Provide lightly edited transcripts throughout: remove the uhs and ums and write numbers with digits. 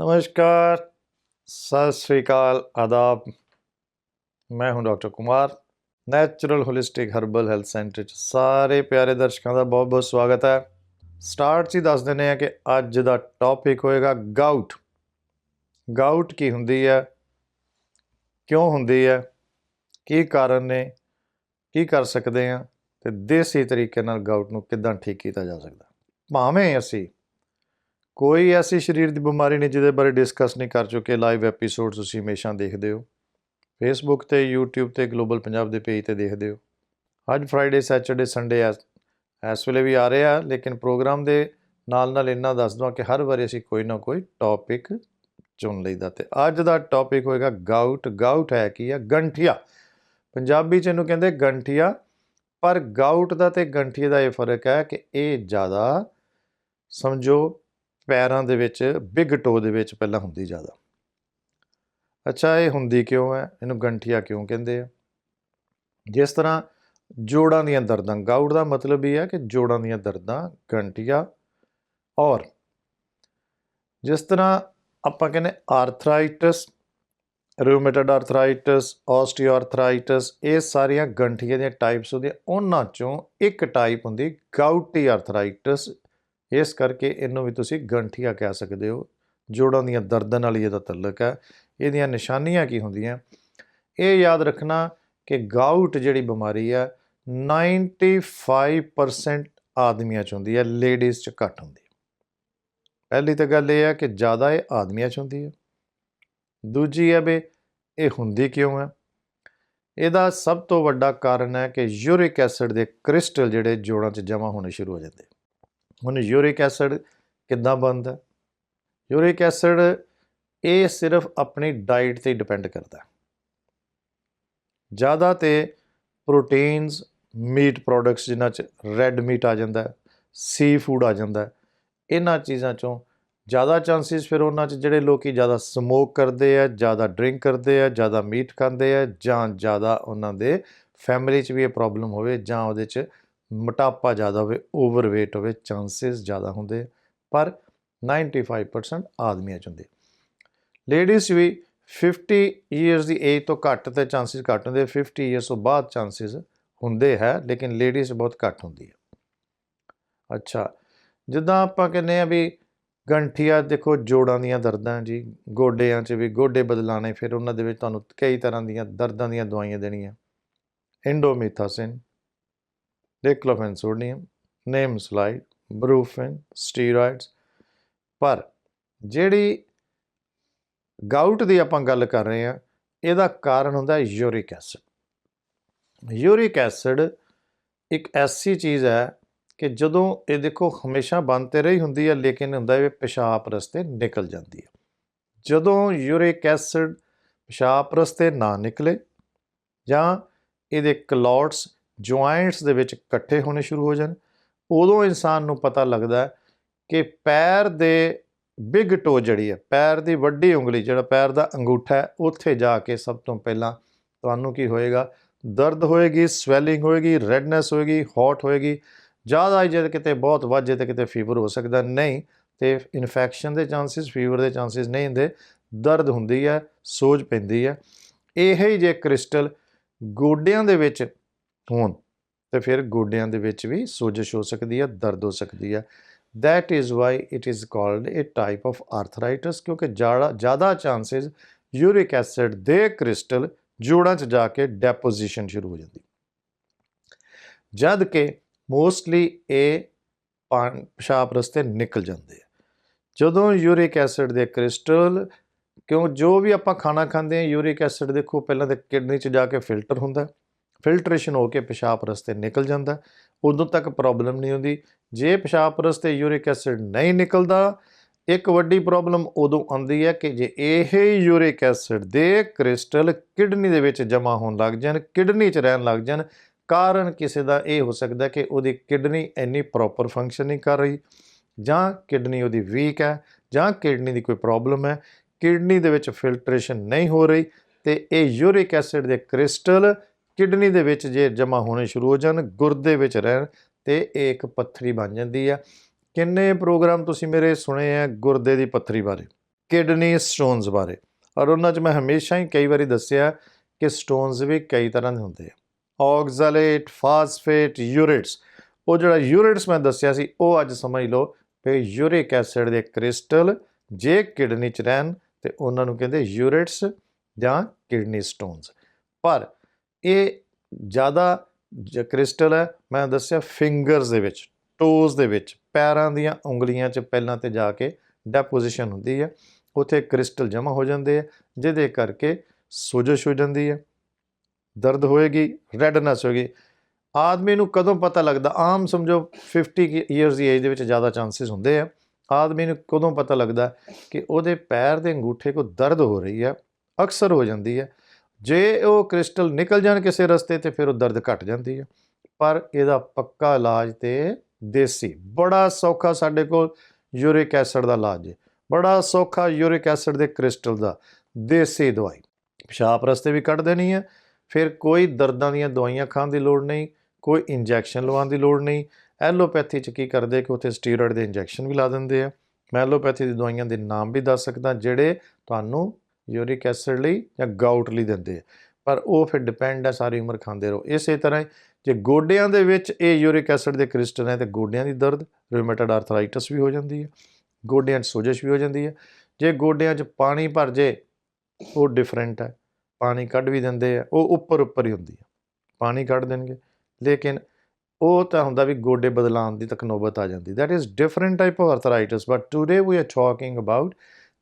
नमस्कार, सत श्री अकाल, आदाब। मैं हूं doctor Kumar, natural holistic herbal health centre 'ਚ ਸਾਰੇ ਪਿਆਰੇ ਦਰਸ਼ਕਾਂ ਦਾ ਬਹੁਤ-ਬਹੁਤ ਸਵਾਗਤ ਹੈ। ਸਟਾਰਟ 'ਚ ਹੀ ਦੱਸ ਦਿੰਦੇ ਹਾਂ ਕਿ ਅੱਜ ਦਾ ਟੌਪਿਕ ਹੋਏਗਾ ਗਾਊਟ। ਗਾਊਟ ਕੀ ਹੁੰਦੀ ਹੈ, ਕਿਉਂ ਹੁੰਦੀ ਹੈ, ਕੀ ਕਾਰਨ ਨੇ, ਕੀ ਕਰ ਸਕਦੇ ਹਾਂ ਅਤੇ ਦੇਸੀ ਤਰੀਕੇ ਨਾਲ ਗਾਊਟ ਨੂੰ ਕਿੱਦਾਂ ਠੀਕ ਕੀਤਾ ਜਾ ਸਕਦਾ। ਭਾਵੇਂ ਅਸੀਂ ਕੋਈ ਐਸੀ ਸਰੀਰ ਦੀ ਬਿਮਾਰੀ ਨਹੀਂ ਜਿਹਦੇ ਬਾਰੇ ਡਿਸਕਸ ਨਹੀਂ ਕਰ ਚੁੱਕੇ। ਲਾਈਵ ਐਪੀਸੋਡ ਤੁਸੀਂ ਹਮੇਸ਼ਾ ਦੇਖਦੇ ਹੋ, ਫੇਸਬੁੱਕ 'ਤੇ, ਯੂਟਿਊਬ 'ਤੇ, ਗਲੋਬਲ ਪੰਜਾਬ ਦੇ ਪੇਜ 'ਤੇ ਦੇਖਦੇ ਹੋ। ਅੱਜ ਫਰਾਈਡੇ, ਸੈਚਰਡੇ, ਸੰਡੇ ਇਸ ਵੇਲੇ ਵੀ ਆ ਰਹੇ ਆ, ਲੇਕਿਨ ਪ੍ਰੋਗਰਾਮ ਦੇ ਨਾਲ ਇੰਨਾ ਦੱਸ ਦਵਾਂ ਕਿ ਹਰ ਵਾਰੀ ਅਸੀਂ ਕੋਈ ਨਾ ਕੋਈ ਟੌਪਿਕ ਚੁਣ ਲਈਦਾ। ਅਤੇ ਅੱਜ ਦਾ ਟੌਪਿਕ ਹੋਏਗਾ ਗਾਊਟ। ਗਾਊਟ ਹੈ ਕੀ ਆ? ਗੰਠੀਆ। ਪੰਜਾਬੀ 'ਚ ਇਹਨੂੰ ਕਹਿੰਦੇ ਗੰਠੀਆ, ਪਰ ਗਾਊਟ ਦਾ ਅਤੇ ਗੰਠੀਏ ਦਾ ਇਹ ਫਰਕ ਹੈ ਕਿ ਇਹ ਜ਼ਿਆਦਾ ਸਮਝੋ ਪੈਰਾਂ ਦੇ ਵਿੱਚ, ਬਿਗ ਟੋ ਦੇ ਵਿੱਚ ਪਹਿਲਾਂ ਹੁੰਦੀ ਜ਼ਿਆਦਾ। ਅੱਛਾ, ਇਹ ਹੁੰਦੀ ਕਿਉਂ ਹੈ? ਇਹਨੂੰ ਗੰਠੀਆ ਕਿਉਂ ਕਹਿੰਦੇ ਆ? ਜਿਸ ਤਰ੍ਹਾਂ ਜੋੜਾਂ ਦੀਆਂ ਦਰਦਾਂ, ਗਾਊਟ ਦਾ ਮਤਲਬ ਇਹ ਹੈ ਕਿ ਜੋੜਾਂ ਦੀਆਂ ਦਰਦਾਂ, ਗੰਠੀਆ। ਔਰ ਜਿਸ ਤਰ੍ਹਾਂ ਆਪਾਂ ਕਹਿੰਦੇ ਆਰਥਰਾਈਟਸ, ਰਿਊਮੇਟਡ ਆਰਥਰਾਈਟਸ, ਆਸਟੀਓਆਰਥਰਾਈਟਸ, ਇਹ ਸਾਰੀਆਂ ਗੰਠੀਏ ਦੀਆਂ ਟਾਈਪਸ ਹੁੰਦੀਆਂ। ਉਹਨਾਂ 'ਚੋਂ ਇੱਕ ਟਾਈਪ ਹੁੰਦੀ ਗਾਊਟੀ ਆਰਥਰਾਈਟਸ। ਇਸ ਕਰਕੇ ਇਹਨੂੰ ਵੀ ਤੁਸੀਂ ਗੰਠੀਆ ਕਹਿ ਸਕਦੇ ਹੋ। ਜੋੜਾਂ ਦੀਆਂ ਦਰਦਾਂ ਨਾਲ ਹੀ ਇਹਦਾ ਤਾਲੁਕ ਹੈ। ਇਹਦੀਆਂ ਨਿਸ਼ਾਨੀਆਂ ਕੀ ਹੁੰਦੀਆਂ? ਇਹ ਯਾਦ ਰੱਖਣਾ ਕਿ ਗਾਊਟ ਜਿਹੜੀ ਬਿਮਾਰੀ ਹੈ 95% ਆਦਮੀਆਂ 'ਚ ਹੁੰਦੀ ਹੈ, ਲੇਡੀਜ਼ 'ਚ ਘੱਟ ਹੁੰਦੀ ਹੈ। ਪਹਿਲੀ ਤਾਂ ਗੱਲ ਇਹ ਹੈ ਕਿ ਜ਼ਿਆਦਾ ਇਹ ਆਦਮੀਆਂ 'ਚ ਹੁੰਦੀ ਹੈ। ਦੂਜੀ ਹੈ ਵੀ ਇਹ ਹੁੰਦੀ ਕਿਉਂ ਹੈ? ਇਹਦਾ ਸਭ ਤੋਂ ਵੱਡਾ ਕਾਰਨ ਹੈ ਕਿ ਯੂਰਿਕ ਐਸਿਡ ਦੇ ਕ੍ਰਿਸਟਲ ਜਿਹੜੇ ਜੋੜਾਂ 'ਚ ਜਮ੍ਹਾਂ ਹੋਣੇ ਸ਼ੁਰੂ ਹੋ ਜਾਂਦੇ। ਹੁਣ ਯੂਰਿਕ ਐਸਿਡ ਕਿੱਦਾਂ ਬਣਦਾ? ਯੂਰਿਕ ਐਸਿਡ ਇਹ ਸਿਰਫ ਆਪਣੀ ਡਾਈਟ 'ਤੇ ਡਿਪੈਂਡ ਕਰਦਾ। ਜ਼ਿਆਦਾ ਤੇ ਪ੍ਰੋਟੀਨਸ, ਮੀਟ ਪ੍ਰੋਡਕਟਸ ਜਿਨ੍ਹਾਂ 'ਚ ਰੈੱਡ ਮੀਟ ਆ ਜਾਂਦਾ, ਸੀ ਫੂਡ ਆ ਜਾਂਦਾ, ਇਹਨਾਂ ਚੀਜ਼ਾਂ 'ਚੋਂ ਜ਼ਿਆਦਾ ਚਾਂਸਿਸ ਫਿਰ ਉਹਨਾਂ 'ਚ ਜਿਹੜੇ ਲੋਕ ਜ਼ਿਆਦਾ ਸਮੋਕ ਕਰਦੇ ਆ, ਜ਼ਿਆਦਾ ਡਰਿੰਕ ਕਰਦੇ ਆ, ਜ਼ਿਆਦਾ ਮੀਟ ਖਾਂਦੇ ਆ, ਜਾਂ ਜ਼ਿਆਦਾ ਉਹਨਾਂ ਦੇ ਫੈਮਿਲੀ 'ਚ ਵੀ ਇਹ ਪ੍ਰੋਬਲਮ ਹੋਵੇ, ਜਾਂ ਉਹਦੇ 'ਚ ਮੋਟਾਪਾ ਜ਼ਿਆਦਾ ਹੋਵੇ, ਓਵਰਵੇਟ ਹੋਵੇ, ਚਾਂਸਿਸ ਜ਼ਿਆਦਾ ਹੁੰਦੇ। ਪਰ 95% ਆਦਮੀਆਂ 'ਚ ਹੁੰਦੇ। ਲੇਡੀਜ਼ ਵੀ 50 ਈਅਰਸ ਦੀ ਏਜ ਤੋਂ ਘੱਟ ਤੇ ਚਾਂਸਿਸ ਘੱਟ ਹੁੰਦੇ, 50 ਈਅਰਸ ਤੋਂ ਬਾਅਦ ਚਾਂਸਿਸ ਹੁੰਦੇ ਹੈ, ਲੇਕਿਨ ਲੇਡੀਜ਼ ਬਹੁਤ ਘੱਟ ਹੁੰਦੀ ਹੈ। ਅੱਛਾ, ਜਿੱਦਾਂ ਆਪਾਂ ਕਹਿੰਦੇ ਹਾਂ ਵੀ ਗੰਠੀਆ, ਦੇਖੋ ਜੋੜਾਂ ਦੀਆਂ ਦਰਦਾਂ ਜੀ, ਗੋਡਿਆਂ 'ਚ ਵੀ ਗੋਡੇ ਬਦਲਾਣੇ, ਫਿਰ ਉਹਨਾਂ ਦੇ ਵਿੱਚ ਤੁਹਾਨੂੰ ਕਈ ਤਰ੍ਹਾਂ ਦੀਆਂ ਦਰਦਾਂ ਦੀਆਂ ਦਵਾਈਆਂ ਦੇਣੀਆਂ। ਇੰਡੋਮੀਥਾਸਿਨ, ਡਿਕਲੋਫੈਨ ਸੋਡੀਅਮ, ਨੇਮਸਲਾਈਡ, ਬਰੂਫਿਨ, ਸਟੀਰੋਇਡਸ। ਪਰ ਜਿਹੜੀ ਗਾਊਟ ਦੀ ਆਪਾਂ ਗੱਲ ਕਰ ਰਹੇ ਹਾਂ, ਇਹਦਾ ਕਾਰਨ ਹੁੰਦਾ ਯੂਰਿਕ ਐਸਿਡ। ਯੂਰਿਕ ਐਸਿਡ ਇੱਕ ਐਸੀ ਚੀਜ਼ ਹੈ ਕਿ ਜਦੋਂ ਇਹ ਦੇਖੋ ਹਮੇਸ਼ਾ ਬੰਦ ਤੇ ਰਹੀ ਹੁੰਦੀ ਹੈ, ਲੇਕਿਨ ਹੁੰਦਾ ਇਹ ਪਿਸ਼ਾਬ ਰਸਤੇ ਨਿਕਲ ਜਾਂਦੀ ਹੈ। ਜਦੋਂ ਯੂਰਿਕ ਐਸਿਡ ਪਿਸ਼ਾਬ ਰਸਤੇ ਨਾ ਨਿਕਲੇ, ਜਾਂ ਇਹਦੇ ਕਲੌਟਸ ਜੁਆਇੰਟਸ ਦੇ ਵਿੱਚ ਇਕੱਠੇ ਹੋਣੇ ਸ਼ੁਰੂ ਹੋ ਜਾਣ, ਉਦੋਂ ਇਨਸਾਨ ਨੂੰ ਪਤਾ ਲੱਗਦਾ ਕਿ ਪੈਰ ਦੇ ਬਿਗ ਟੋ ਜਿਹੜੀ ਹੈ, ਪੈਰ ਦੀ ਵੱਡੀ ਉਂਗਲੀ, ਜਿਹੜਾ ਪੈਰ ਦਾ ਅੰਗੂਠਾ ਹੈ, ਉੱਥੇ ਜਾ ਕੇ ਸਭ ਤੋਂ ਪਹਿਲਾਂ ਤੁਹਾਨੂੰ ਕੀ ਹੋਏਗਾ? ਦਰਦ ਹੋਏਗੀ, ਸਵੈਲਿੰਗ ਹੋਏਗੀ, ਰੈਡਨੈਸ ਹੋਏਗੀ, ਹੌਟ ਹੋਏਗੀ। ਜ਼ਿਆਦਾ ਜੇ ਕਿਤੇ ਬਹੁਤ ਵੱਧ ਜੇ ਤਾਂ ਕਿਤੇ ਫੀਵਰ ਹੋ ਸਕਦਾ, ਨਹੀਂ ਤੇ ਇਨਫੈਕਸ਼ਨ ਦੇ ਚਾਂਸਿਸ, ਫੀਵਰ ਦੇ ਚਾਂਸਿਸ ਨਹੀਂ ਹੁੰਦੇ। ਦਰਦ ਹੁੰਦੀ ਹੈ, ਸੋਜ ਪੈਂਦੀ ਹੈ। ਇਹ ਹੀ ਜੇ ਕ੍ਰਿਸਟਲ ਗੋਡਿਆਂ ਦੇ ਵਿੱਚ ਹੋਣ ਤੇ ਫਿਰ ਗੋਡਿਆਂ ਦੇ ਵਿੱਚ ਵੀ ਸੋਜਸ਼ ਹੋ ਸਕਦੀ ਹੈ, ਦਰਦ ਹੋ ਸਕਦੀ ਹੈ। That is why it is called A type of arthritis, ਕਿਉਂਕਿ ਜ਼ਿਆਦਾ ਚਾਂਸਿਸ ਯੂਰਿਕ ਐਸਿਡ ਦੇ ਕ੍ਰਿਸਟਲ ਜੋੜਾਂ 'ਚ ਜਾ ਕੇ ਡੈਪੋਜੀਸ਼ਨ ਸ਼ੁਰੂ ਹੋ ਜਾਂਦੀ, ਜਦ ਕਿ ਮੋਸਟਲੀ ਇਹ ਪਿਸ਼ਾਬ ਰਸਤੇ ਨਿਕਲ ਜਾਂਦੇ ਆ। ਜਦੋਂ ਯੂਰਿਕ ਐਸਿਡ ਦੇ ਕ੍ਰਿਸਟਲ, ਕਿਉਂ ਜੋ ਵੀ ਆਪਾਂ ਖਾਣਾ ਖਾਂਦੇ ਹਾਂ, ਯੂਰਿਕ ਐਸਿਡ ਦੇਖੋ ਪਹਿਲਾਂ ਤਾਂ ਕਿਡਨੀ 'ਚ ਜਾ ਕੇ ਫਿਲਟਰ ਹੁੰਦਾ, ਫਿਲਟਰੇਸ਼ਨ ਹੋ ਕੇ ਪਿਸ਼ਾਬ ਰਸਤੇ ਨਿਕਲ ਜਾਂਦਾ, ਉਦੋਂ ਤੱਕ ਪ੍ਰੋਬਲਮ ਨਹੀਂ ਹੁੰਦੀ। ਜੇ ਪਿਸ਼ਾਬ ਰਸਤੇ ਯੂਰਿਕ ਐਸਿਡ ਨਹੀਂ ਨਿਕਲਦਾ, ਇੱਕ ਵੱਡੀ ਪ੍ਰੋਬਲਮ ਉਦੋਂ ਆਉਂਦੀ ਹੈ ਕਿ ਜੇ ਇਹ ਯੂਰਿਕ ਐਸਿਡ ਦੇ ਕ੍ਰਿਸਟਲ ਕਿਡਨੀ ਦੇ ਵਿੱਚ ਜਮ੍ਹਾਂ ਹੋਣ ਲੱਗ ਜਾਣ, ਕਿਡਨੀ 'ਚ ਰਹਿਣ ਲੱਗ ਜਾਣ। ਕਾਰਨ ਕਿਸੇ ਦਾ ਇਹ ਹੋ ਸਕਦਾ ਕਿ ਉਹਦੀ ਕਿਡਨੀ ਇੰਨੀ ਪ੍ਰੋਪਰ ਫੰਕਸ਼ਨ ਨਹੀਂ ਕਰ ਰਹੀ, ਜਾਂ ਕਿਡਨੀ ਉਹਦੀ ਵੀਕ ਹੈ, ਜਾਂ ਕਿਡਨੀ ਦੀ ਕੋਈ ਪ੍ਰੋਬਲਮ ਹੈ, ਕਿਡਨੀ ਦੇ ਵਿੱਚ ਫਿਲਟਰੇਸ਼ਨ ਨਹੀਂ ਹੋ ਰਹੀ, ਅਤੇ ਇਹ ਯੂਰਿਕ ਐਸਿਡ ਦੇ ਕ੍ਰਿਸਟਲ ਕਿਡਨੀ ਦੇ ਵਿੱਚ ਜੇ ਜਮ੍ਹਾਂ ਹੋਣੇ ਸ਼ੁਰੂ ਹੋ ਜਾਣ, ਗੁਰਦੇ ਵਿੱਚ ਰਹਿਣ, ਅਤੇ ਇਹ ਇੱਕ ਪੱਥਰੀ ਬਣ ਜਾਂਦੀ ਆ। ਕਿੰਨੇ ਪ੍ਰੋਗਰਾਮ ਤੁਸੀਂ ਮੇਰੇ ਸੁਣੇ ਆ ਗੁਰਦੇ ਦੀ ਪੱਥਰੀ ਬਾਰੇ? ਕਿਡਨੀ ਸਟੋਨਸ ਬਾਰੇ। ਔਰ ਉਹਨਾਂ 'ਚ ਮੈਂ ਹਮੇਸ਼ਾ ਹੀ ਕਈ ਵਾਰੀ ਦੱਸਿਆ ਕਿ ਸਟੋਨਸ ਵੀ ਕਈ ਤਰ੍ਹਾਂ ਦੇ ਹੁੰਦੇ ਆ, ਆਕਜ਼ੇਲੇਟ, ਫਾਸਫੇਟ, ਯੂਰਿਟਸ। ਉਹ ਜਿਹੜਾ ਯੂਰਿਟਸ ਮੈਂ ਦੱਸਿਆ ਸੀ ਉਹ ਅੱਜ ਸਮਝ ਲਓ ਵੀ ਯੂਰਿਕ ਐਸਿਡ ਦੇ ਕ੍ਰਿਸਟਲ ਜੇ ਕਿਡਨੀ 'ਚ ਰਹਿਣ ਤੇ ਉਹਨਾਂ ਨੂੰ ਕਹਿੰਦੇ ਯੂਰਿਟਸ ਜਾਂ ਕਿਡਨੀ ਸਟੋਨਸ। ਪਰ ਇਹ ਜ਼ਿਆਦਾ ਕ੍ਰਿਸਟਲ ਹੈ ਮੈਂ ਦੱਸਿਆ ਫਿੰਗਰਸ ਦੇ ਵਿੱਚ, ਟੋਜ਼ ਦੇ ਵਿੱਚ, ਪੈਰਾਂ ਦੀਆਂ ਉਂਗਲੀਆਂ 'ਚ ਪਹਿਲਾਂ ਤੇ ਜਾ ਕੇ ਡੈਪੋਜੀਸ਼ਨ ਹੁੰਦੀ ਹੈ, ਉੱਥੇ ਕ੍ਰਿਸਟਲ ਜਮ੍ਹਾਂ ਹੋ ਜਾਂਦੇ ਆ, ਜਿਹਦੇ ਕਰਕੇ ਸੋਜਸ਼ ਹੋ ਜਾਂਦੀ ਹੈ, ਦਰਦ ਹੋਏਗੀ, ਰੈਡਨੈਸ ਹੋਏਗੀ। ਆਦਮੀ ਨੂੰ ਕਦੋਂ ਪਤਾ ਲੱਗਦਾ? ਆਮ ਸਮਝੋ 50 ਈਅਰਸ ਦੀ ਏਜ ਦੇ ਵਿੱਚ ਜ਼ਿਆਦਾ ਚਾਂਸਿਸ ਹੁੰਦੇ ਆ। ਆਦਮੀ ਨੂੰ ਕਦੋਂ ਪਤਾ ਲੱਗਦਾ ਕਿ ਉਹਦੇ ਪੈਰ ਦੇ ਅੰਗੂਠੇ ਕੋ ਦਰਦ ਹੋ ਰਹੀ ਹੈ? ਅਕਸਰ ਹੋ ਜਾਂਦੀ ਹੈ। ਜੇ ਉਹ ਕ੍ਰਿਸਟਲ ਨਿਕਲ ਜਾਣ ਕਿਸੇ ਰਸਤੇ ਤੇ ਫਿਰ ਉਹ ਦਰਦ ਘਟ ਜਾਂਦੀ ਹੈ। ਪਰ ਇਹਦਾ ਪੱਕਾ ਇਲਾਜ ਤੇ ਦੇਸੀ, ਬੜਾ ਸੌਖਾ ਸਾਡੇ ਕੋਲ ਯੂਰਿਕ ਐਸਿਡ ਦਾ ਇਲਾਜ ਹੈ, ਬੜਾ ਸੌਖਾ ਯੂਰਿਕ ਐਸਿਡ ਦੇ ਕ੍ਰਿਸਟਲ ਦਾ, ਦੇਸੀ ਦਵਾਈ ਪਿਸ਼ਾਬ ਰਸਤੇ ਵੀ ਕੱਢ ਦੇਣੀ ਹੈ। ਫਿਰ ਕੋਈ ਦਰਦਾਂ ਦੀਆਂ ਦਵਾਈਆਂ ਖਾਣ ਦੀ ਲੋੜ ਨਹੀਂ, ਕੋਈ ਇੰਜੈਕਸ਼ਨ ਲਵਾਉਣ ਦੀ ਲੋੜ ਨਹੀਂ। ਐਲੋਪੈਥੀ 'ਚ ਕੀ ਕਰਦੇ ਕਿ ਉੱਥੇ ਸਟੀਰੋਇਡ ਦੇ ਇੰਜੈਕਸ਼ਨ ਵੀ ਲਾ ਦਿੰਦੇ ਆ। ਮੈਂ ਐਲੋਪੈਥੀ ਦੀ ਦਵਾਈਆਂ ਦੇ ਨਾਮ ਵੀ ਦੱਸ ਸਕਦਾ ਜਿਹੜੇ ਤੁਹਾਨੂੰ ਯੂਰਿਕ ਐਸਿਡ ਲਈ ਜਾਂ ਗਾਊਟ ਲਈ ਦਿੰਦੇ ਆ, ਪਰ ਉਹ ਫਿਰ ਡਿਪੈਂਡ ਹੈ, ਸਾਰੀ ਉਮਰ ਖਾਂਦੇ ਰਹੋ। ਇਸੇ ਤਰ੍ਹਾਂ ਜੇ ਗੋਡਿਆਂ ਦੇ ਵਿੱਚ ਇਹ ਯੂਰਿਕ ਐਸਿਡ ਦੇ ਕ੍ਰਿਸਟਲ ਹੈ ਤੇ ਗੋਡਿਆਂ ਦੀ ਦਰਦ, ਰਿਊਮੇਟਡ ਆਰਥਰਾਈਟਸ ਵੀ ਹੋ ਜਾਂਦੀ ਹੈ, ਗੋਡਿਆਂ 'ਚ ਸੋਜਸ਼ ਵੀ ਹੋ ਜਾਂਦੀ ਹੈ। ਜੇ ਗੋਡਿਆਂ 'ਚ ਪਾਣੀ ਭਰ ਜੇ ਉਹ ਡਿਫਰੈਂਟ ਹੈ, ਪਾਣੀ ਕੱਢ ਵੀ ਦਿੰਦੇ ਆ, ਉਹ ਉੱਪਰ ਹੀ ਹੁੰਦੀ ਹੈ, ਪਾਣੀ ਕੱਢ ਦੇਣਗੇ, ਲੇਕਿਨ ਉਹ ਤਾਂ ਹੁੰਦਾ ਵੀ ਗੋਡੇ ਬਦਲਾਉਣ ਦੀ ਤੱਕ ਨੌਬਤ ਆ ਜਾਂਦੀ। That is different type of arthritis. But today we are talking about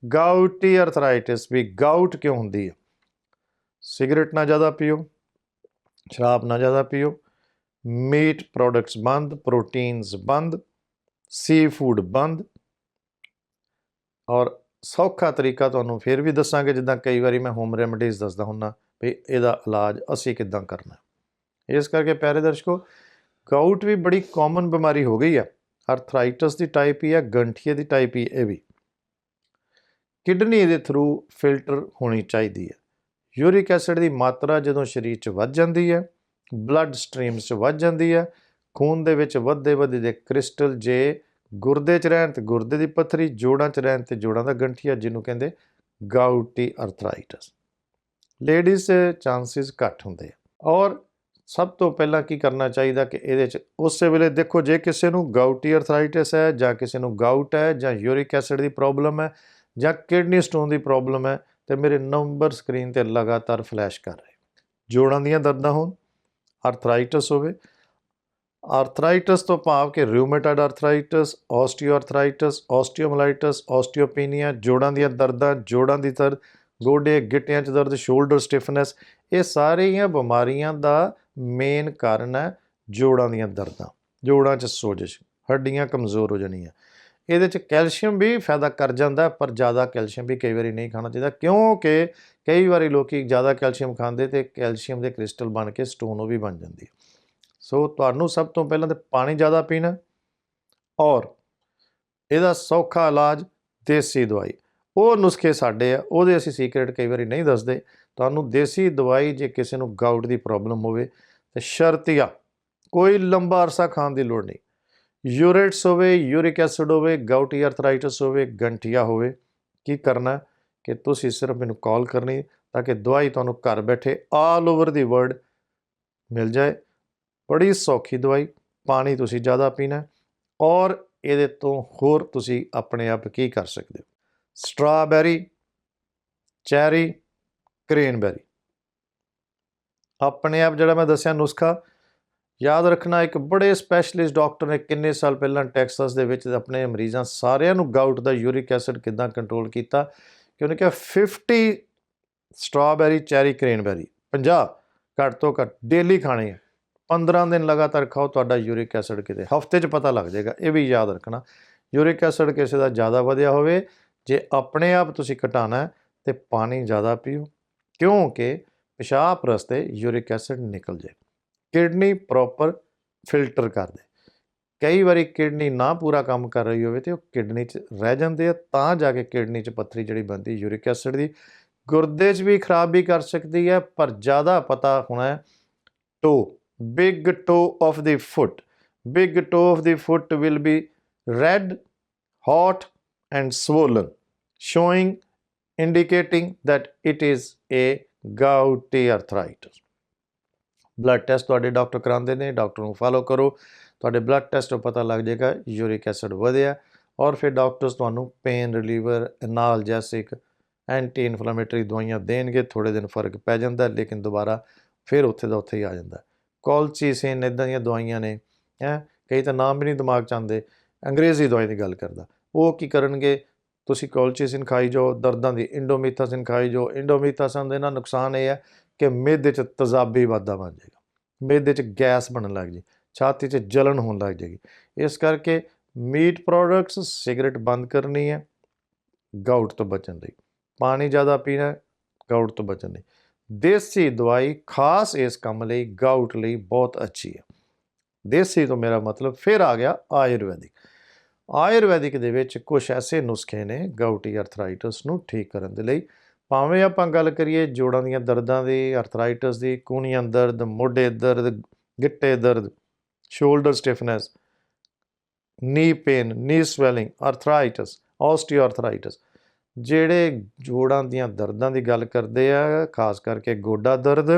gouty arthritis. ਵੀ ਗਾਊਟ ਕਿਉਂ ਹੁੰਦੀ ਹੈ? ਸਿਗਰਟ ਨਾ ਜ਼ਿਆਦਾ ਪੀਓ, ਸ਼ਰਾਬ ਨਾ ਜ਼ਿਆਦਾ ਪੀਓ, ਮੀਟ ਪ੍ਰੋਡਕਟਸ ਬੰਦ, ਪ੍ਰੋਟੀਨਸ ਬੰਦ, ਸੀ ਫੂਡ ਬੰਦ। ਔਰ ਸੌਖਾ ਤਰੀਕਾ ਤੁਹਾਨੂੰ ਫਿਰ ਵੀ ਦੱਸਾਂਗੇ, ਜਿੱਦਾਂ ਕਈ ਵਾਰੀ ਮੈਂ ਹੋਮ ਰੈਮਡੀਜ਼ ਦੱਸਦਾ ਹੁੰਦਾ ਵੀ ਇਹਦਾ ਇਲਾਜ ਅਸੀਂ ਕਿੱਦਾਂ ਕਰਨਾ। ਇਸ ਕਰਕੇ ਪਿਆਰੇ ਦਰਸ਼ਕੋ, ਗਾਊਟ ਵੀ ਬੜੀ ਕਾਮਨ ਬਿਮਾਰੀ ਹੋ ਗਈ ਆ। ਆਰਥਰਾਈਟਸ ਦੀ ਟਾਈਪ ਹੀ ਆ, ਗੰਠੀਏ ਦੀ ਟਾਈਪ ਹੀ ਇਹ ਵੀ। ਕਿਡਨੀ ਦੇ ਥਰੂ ਫਿਲਟਰ ਹੋਣੀ ਚਾਹੀਦੀ ਹੈ। ਯੂਰਿਕ ਐਸਿਡ ਦੀ ਮਾਤਰਾ ਜਦੋਂ ਸਰੀਰ 'ਚ ਵੱਧ ਜਾਂਦੀ ਹੈ, ਬਲੱਡ ਸਟਰੀਮਸ 'ਚ ਵੱਧ ਜਾਂਦੀ ਹੈ, ਖੂਨ ਦੇ ਵਿੱਚ ਵੱਧਦੇ ਦੇ ਕ੍ਰਿਸਟਲ ਜੇ ਗੁਰਦੇ 'ਚ ਰਹਿਣ ਤੇ ਗੁਰਦੇ ਦੀ ਪੱਥਰੀ, ਜੋੜਾਂ 'ਚ ਰਹਿਣ ਤੇ ਜੋੜਾਂ ਦਾ ਗੰਠੀਆ, ਜਿਹਨੂੰ ਕਹਿੰਦੇ ਗਾਊਟੀ ਆਰਥਰਾਈਟਸ। ਲੇਡੀਜ਼ ਚਾਂਸਿਸ ਘੱਟ ਹੁੰਦੇ ਆ। ਔਰ ਸਭ ਤੋਂ ਪਹਿਲਾਂ ਕੀ ਕਰਨਾ ਚਾਹੀਦਾ ਕਿ ਇਹਦੇ 'ਚ ਉਸੇ ਵੇਲੇ ਦੇਖੋ, ਜੇ ਕਿਸੇ ਨੂੰ ਗਾਊਟੀ ਆਰਥਰਾਈਟਿਸ ਹੈ ਜਾਂ ਕਿਸੇ ਨੂੰ ਗਾਊਟ ਹੈ ਜਾਂ ਯੂਰਿਕ ਐਸਿਡ ਦੀ ਪ੍ਰੋਬਲਮ ਹੈ ਜਾਂ ਕਿਡਨੀ ਸਟੋਨ ਦੀ ਪ੍ਰੋਬਲਮ ਹੈ, ਤੇ ਮੇਰੇ ਨੰਬਰ ਸਕਰੀਨ 'ਤੇ ਲਗਾਤਾਰ ਫਲੈਸ਼ ਕਰ ਰਹੇ। ਜੋੜਾਂ ਦੀਆਂ ਦਰਦਾਂ ਹੋਣ, ਆਰਥਰਾਈਟਸ ਹੋਵੇ, ਆਰਥਰਾਈਟਸ ਤੋਂ ਭਾਵ ਕਿ ਰਿਊਮੇਟਡ ਆਰਥਰਾਈਟਸ, ਆਸਟੀਓਆਰਥਰਾਈਟਸ, ਆਸਟੀਓਮਲਾਈਟਸ, ਆਸਟੀਓਪੀਨੀਆ, ਜੋੜਾਂ ਦੀਆਂ ਦਰਦਾਂ, ਜੋੜਾਂ ਦੀ ਦਰਦ, ਗੋਡੇ ਗਿੱਟਿਆਂ 'ਚ ਦਰਦ, ਸ਼ੋਲਡਰ ਸਟਿਫਨੈਸ, ਇਹ ਸਾਰੀਆਂ ਬਿਮਾਰੀਆਂ ਦਾ ਮੇਨ ਕਾਰਨ ਹੈ ਜੋੜਾਂ ਦੀਆਂ ਦਰਦਾਂ, ਜੋੜਾਂ 'ਚ ਸੋਜਸ਼, ਹੱਡੀਆਂ ਕਮਜ਼ੋਰ ਹੋ ਜਾਣੀਆਂ। ਇਹਦੇ 'ਚ ਕੈਲਸ਼ੀਅਮ ਵੀ ਫਾਇਦਾ ਕਰ ਜਾਂਦਾ, ਪਰ ਜ਼ਿਆਦਾ ਕੈਲਸ਼ੀਅਮ ਵੀ ਕਈ ਵਾਰੀ ਨਹੀਂ ਖਾਣਾ ਚਾਹੀਦਾ, ਕਿਉਂਕਿ ਕਈ ਵਾਰੀ ਲੋਕ ਜ਼ਿਆਦਾ ਕੈਲਸ਼ੀਅਮ ਖਾਂਦੇ ਤੇ ਕੈਲਸ਼ੀਅਮ ਦੇ ਕ੍ਰਿਸਟਲ ਬਣ ਕੇ ਸਟੋਨ ਉਹ ਵੀ ਬਣ ਜਾਂਦੀ। ਸੋ ਤੁਹਾਨੂੰ ਸਭ ਤੋਂ ਪਹਿਲਾਂ ਤਾਂ ਪਾਣੀ ਜ਼ਿਆਦਾ ਪੀਣਾ, ਔਰ ਇਹਦਾ ਸੌਖਾ ਇਲਾਜ ਦੇਸੀ ਦਵਾਈ। ਉਹ ਨੁਸਖੇ ਸਾਡੇ ਆ, ਉਹਦੇ ਅਸੀਂ ਸੀਕਰੇਟ ਕਈ ਵਾਰੀ ਨਹੀਂ ਦੱਸਦੇ। ਤੁਹਾਨੂੰ ਦੇਸੀ ਦਵਾਈ ਜੇ ਕਿਸੇ ਨੂੰ ਗਾਊਟ ਦੀ ਪ੍ਰੋਬਲਮ ਹੋਵੇ ਤਾਂ ਸ਼ਰਤੀਆ, ਕੋਈ ਲੰਬਾ ਅਰਸਾ ਖਾਣ ਦੀ ਲੋੜ ਨਹੀਂ। ਯੂਰਿਟਸ ਹੋਵੇ, ਯੂਰਿਕ ਐਸਿਡ ਹੋਵੇ, ਗਾਊਟੀ ਆਰਥਰਾਈਟਸ ਹੋਵੇ, ਗੰਠੀਆ ਹੋਵੇ, ਕੀ ਕਰਨਾ ਕਿ ਤੁਸੀਂ ਸਿਰਫ ਮੈਨੂੰ ਕਾਲ ਕਰਨੀ ਤਾਂ ਕਿ ਦਵਾਈ ਤੁਹਾਨੂੰ ਘਰ ਬੈਠੇ ਆਲ ਓਵਰ ਦੀ ਵਰਲਡ ਮਿਲ ਜਾਏ। ਬੜੀ ਸੌਖੀ ਦਵਾਈ। ਪਾਣੀ ਤੁਸੀਂ ਜ਼ਿਆਦਾ ਪੀਣਾ, ਔਰ ਇਹਦੇ ਤੋਂ ਹੋਰ ਤੁਸੀਂ ਆਪਣੇ ਆਪ ਕੀ ਕਰ ਸਕਦੇ ਹੋ? ਸਟ੍ਰਾਬੈਰੀ, ਚੈਰੀ, ਕ੍ਰੇਨਬੈਰੀ, ਆਪਣੇ ਆਪ ਜਿਹੜਾ ਮੈਂ ਦੱਸਿਆ ਨੁਸਖਾ ਯਾਦ ਰੱਖਣਾ। ਇੱਕ ਬੜੇ ਸਪੈਸ਼ਲਿਸਟ ਡਾਕਟਰ ਨੇ ਕਿੰਨੇ ਸਾਲ ਪਹਿਲਾਂ ਟੈਕਸਾਸ ਦੇ ਵਿੱਚ ਆਪਣੇ ਮਰੀਜ਼ਾਂ ਸਾਰਿਆਂ ਨੂੰ ਗਾਊਟ ਦਾ ਯੂਰਿਕ ਐਸਿਡ ਕਿੱਦਾਂ ਕੰਟਰੋਲ ਕੀਤਾ ਕਿ ਉਹਨੇ ਕਿਹਾ 50 ਸਟ੍ਰਾਬੈਰੀ, ਚੈਰੀ, ਕ੍ਰੇਨਬੈਰੀ, 50 ਘੱਟ ਤੋਂ ਘੱਟ ਡੇਲੀ ਖਾਣੇ ਆ। 15 ਦਿਨ ਲਗਾਤਾਰ ਖਾਓ, ਤੁਹਾਡਾ ਯੂਰਿਕ ਐਸਿਡ ਕਿਤੇ ਹਫਤੇ 'ਚ ਪਤਾ ਲੱਗ ਜਾਏਗਾ। ਇਹ ਵੀ ਯਾਦ ਰੱਖਣਾ, ਯੂਰਿਕ ਐਸਿਡ ਕਿਸੇ ਦਾ ਜ਼ਿਆਦਾ ਵਧਿਆ ਹੋਵੇ, ਜੇ ਆਪਣੇ ਆਪ ਤੁਸੀਂ ਘਟਾਉਣਾ ਤਾਂ ਪਾਣੀ ਜ਼ਿਆਦਾ ਪੀਓ, ਕਿਉਂਕਿ ਪਿਸ਼ਾਬ ਰਸਤੇ ਯੂਰਿਕ ਐਸਿਡ ਨਿਕਲ ਜਾਏ। ਕਿਡਨੀ ਪ੍ਰੋਪਰ ਫਿਲਟਰ ਕਰ ਦੇ। ਕਈ ਵਾਰੀ ਕਿਡਨੀ ਨਾ ਪੂਰਾ ਕੰਮ ਕਰ ਰਹੀ ਹੋਵੇ ਤੇ ਉਹ ਕਿਡਨੀ 'ਚ ਰਹਿ ਜਾਂਦੇ ਆ, ਤਾਂ ਜਾ ਕੇ ਕਿਡਨੀ 'ਚ ਪੱਥਰੀ ਜਿਹੜੀ ਬਣਦੀ ਯੂਰਿਕ ਐਸਿਡ ਦੀ, ਗੁਰਦੇ 'ਚ ਵੀ ਖਰਾਬ ਵੀ ਕਰ ਸਕਦੀ ਹੈ। ਪਰ ਜ਼ਿਆਦਾ ਪਤਾ ਹੋਣਾ to, big toe of the foot. Big toe of the foot will be red, hot and swollen, showing indicating that it is a gouty arthritis। Blood test ਤੁਹਾਡੇ ਡਾਕਟਰ ਕਰਾਉਂਦੇ ਨੇ, ਡਾਕਟਰ ਨੂੰ ਫਾਲੋ ਕਰੋ, ਤੁਹਾਡੇ ਬਲੱਡ ਟੈਸਟ ਤੋਂ ਪਤਾ ਲੱਗ ਜਾਏਗਾ ਯੂਰਿਕ ਐਸਿਡ ਵਧਿਆ, ਔਰ ਫਿਰ ਡਾਕਟਰਸ ਤੁਹਾਨੂੰ ਪੇਨ ਰਿਲੀਵਰ, ਐਨਾਲਜੈਸਿਕ, ਐਂਟੀ ਇਨਫਲੇਮੇਟਰੀ ਦਵਾਈਆਂ ਦੇਣਗੇ। ਥੋੜ੍ਹੇ ਦਿਨ ਫਰਕ ਪੈ ਜਾਂਦਾ, ਲੇਕਿਨ ਦੁਬਾਰਾ ਫਿਰ ਉੱਥੇ ਦਾ ਉੱਥੇ ਹੀ ਆ ਜਾਂਦਾ। ਕੋਲਚੀਸਿਨ ਇੱਦਾਂ ਦੀਆਂ ਦਵਾਈਆਂ ਨੇ, ਕਈ ਤਾਂ ਨਾਮ ਵੀ ਨਹੀਂ ਦਿਮਾਗ 'ਚ ਆਉਂਦੇ। ਅੰਗਰੇਜ਼ੀ ਦਵਾਈ ਦੀ ਗੱਲ ਕਰਦਾ, ਉਹ ਕੀ ਕਰਨਗੇ, ਤੁਸੀਂ ਕੋਲਚੀਸਿਨ ਖਾਈ ਜਾਓ, ਦਰਦਾਂ ਦੀ ਇੰਡੋਮੀਥਾਸਿਨ ਖਾਈ ਜਾਓ। ਇੰਡੋਮੀਥਾਸਿਨ ਦੇ ਨਾਲ ਨੁਕਸਾਨ ਇਹ ਹੈ ਕਿ ਮਿਹਦੇ 'ਚ ਤੇਜ਼ਾਬੀ ਵਾਧਾ ਬਣ ਜਾਏਗਾ, ਮਿਹਦੇ 'ਚ ਗੈਸ ਬਣਨ ਲੱਗ ਜੀ, ਛਾਤੀ 'ਚ ਜਲਨ ਹੋਣ ਲੱਗ ਜਾਏਗੀ। ਇਸ ਕਰਕੇ ਮੀਟ ਪ੍ਰੋਡਕਟਸ, ਸਿਗਰਟ ਬੰਦ ਕਰਨੀ ਹੈ ਗਾਊਟ ਤੋਂ ਬਚਣ ਲਈ, ਪਾਣੀ ਜ਼ਿਆਦਾ ਪੀਣਾ ਗਾਊਟ ਤੋਂ ਬਚਣ ਲਈ। ਦੇਸੀ ਦਵਾਈ ਖਾਸ ਇਸ ਕੰਮ ਲਈ, ਗਾਊਟ ਲਈ ਬਹੁਤ ਅੱਛੀ ਹੈ। ਦੇਸੀ ਤੋਂ ਮੇਰਾ ਮਤਲਬ ਫਿਰ ਆ ਗਿਆ ਆਯੁਰਵੈਦਿਕ। ਆਯੁਰਵੈਦਿਕ ਦੇ ਵਿੱਚ ਕੁਛ ਐਸੇ ਨੁਸਖੇ ਨੇ ਗਾਊਟੀ ਅਰਥਰਾਈਟਸ ਨੂੰ ਠੀਕ ਕਰਨ ਦੇ ਲਈ। ਭਾਵੇਂ ਆਪਾਂ ਗੱਲ ਕਰੀਏ ਜੋੜਾਂ ਦੀਆਂ ਦਰਦਾਂ ਦੀ, ਅਰਥਰਾਈਟਸ ਦੀ, ਕੂਹਣੀਆਂ ਦਰਦ, ਮੋਢੇ ਦਰਦ, ਗਿੱਟੇ ਦਰਦ, ਸ਼ੋਲਡਰ ਸਟਿਫਨੈਸ, ਨੀ ਪੇਨ, ਨੀ ਸਵੈਲਿੰਗ, ਅਰਥਰਾਈਟਸ, ਆਸਟੀਓਆਰਥਰਾਈਟਸ, ਜਿਹੜੇ ਜੋੜਾਂ ਦੀਆਂ ਦਰਦਾਂ ਦੀ ਗੱਲ ਕਰਦੇ ਆ, ਖਾਸ ਕਰਕੇ ਗੋਡਾ ਦਰਦ,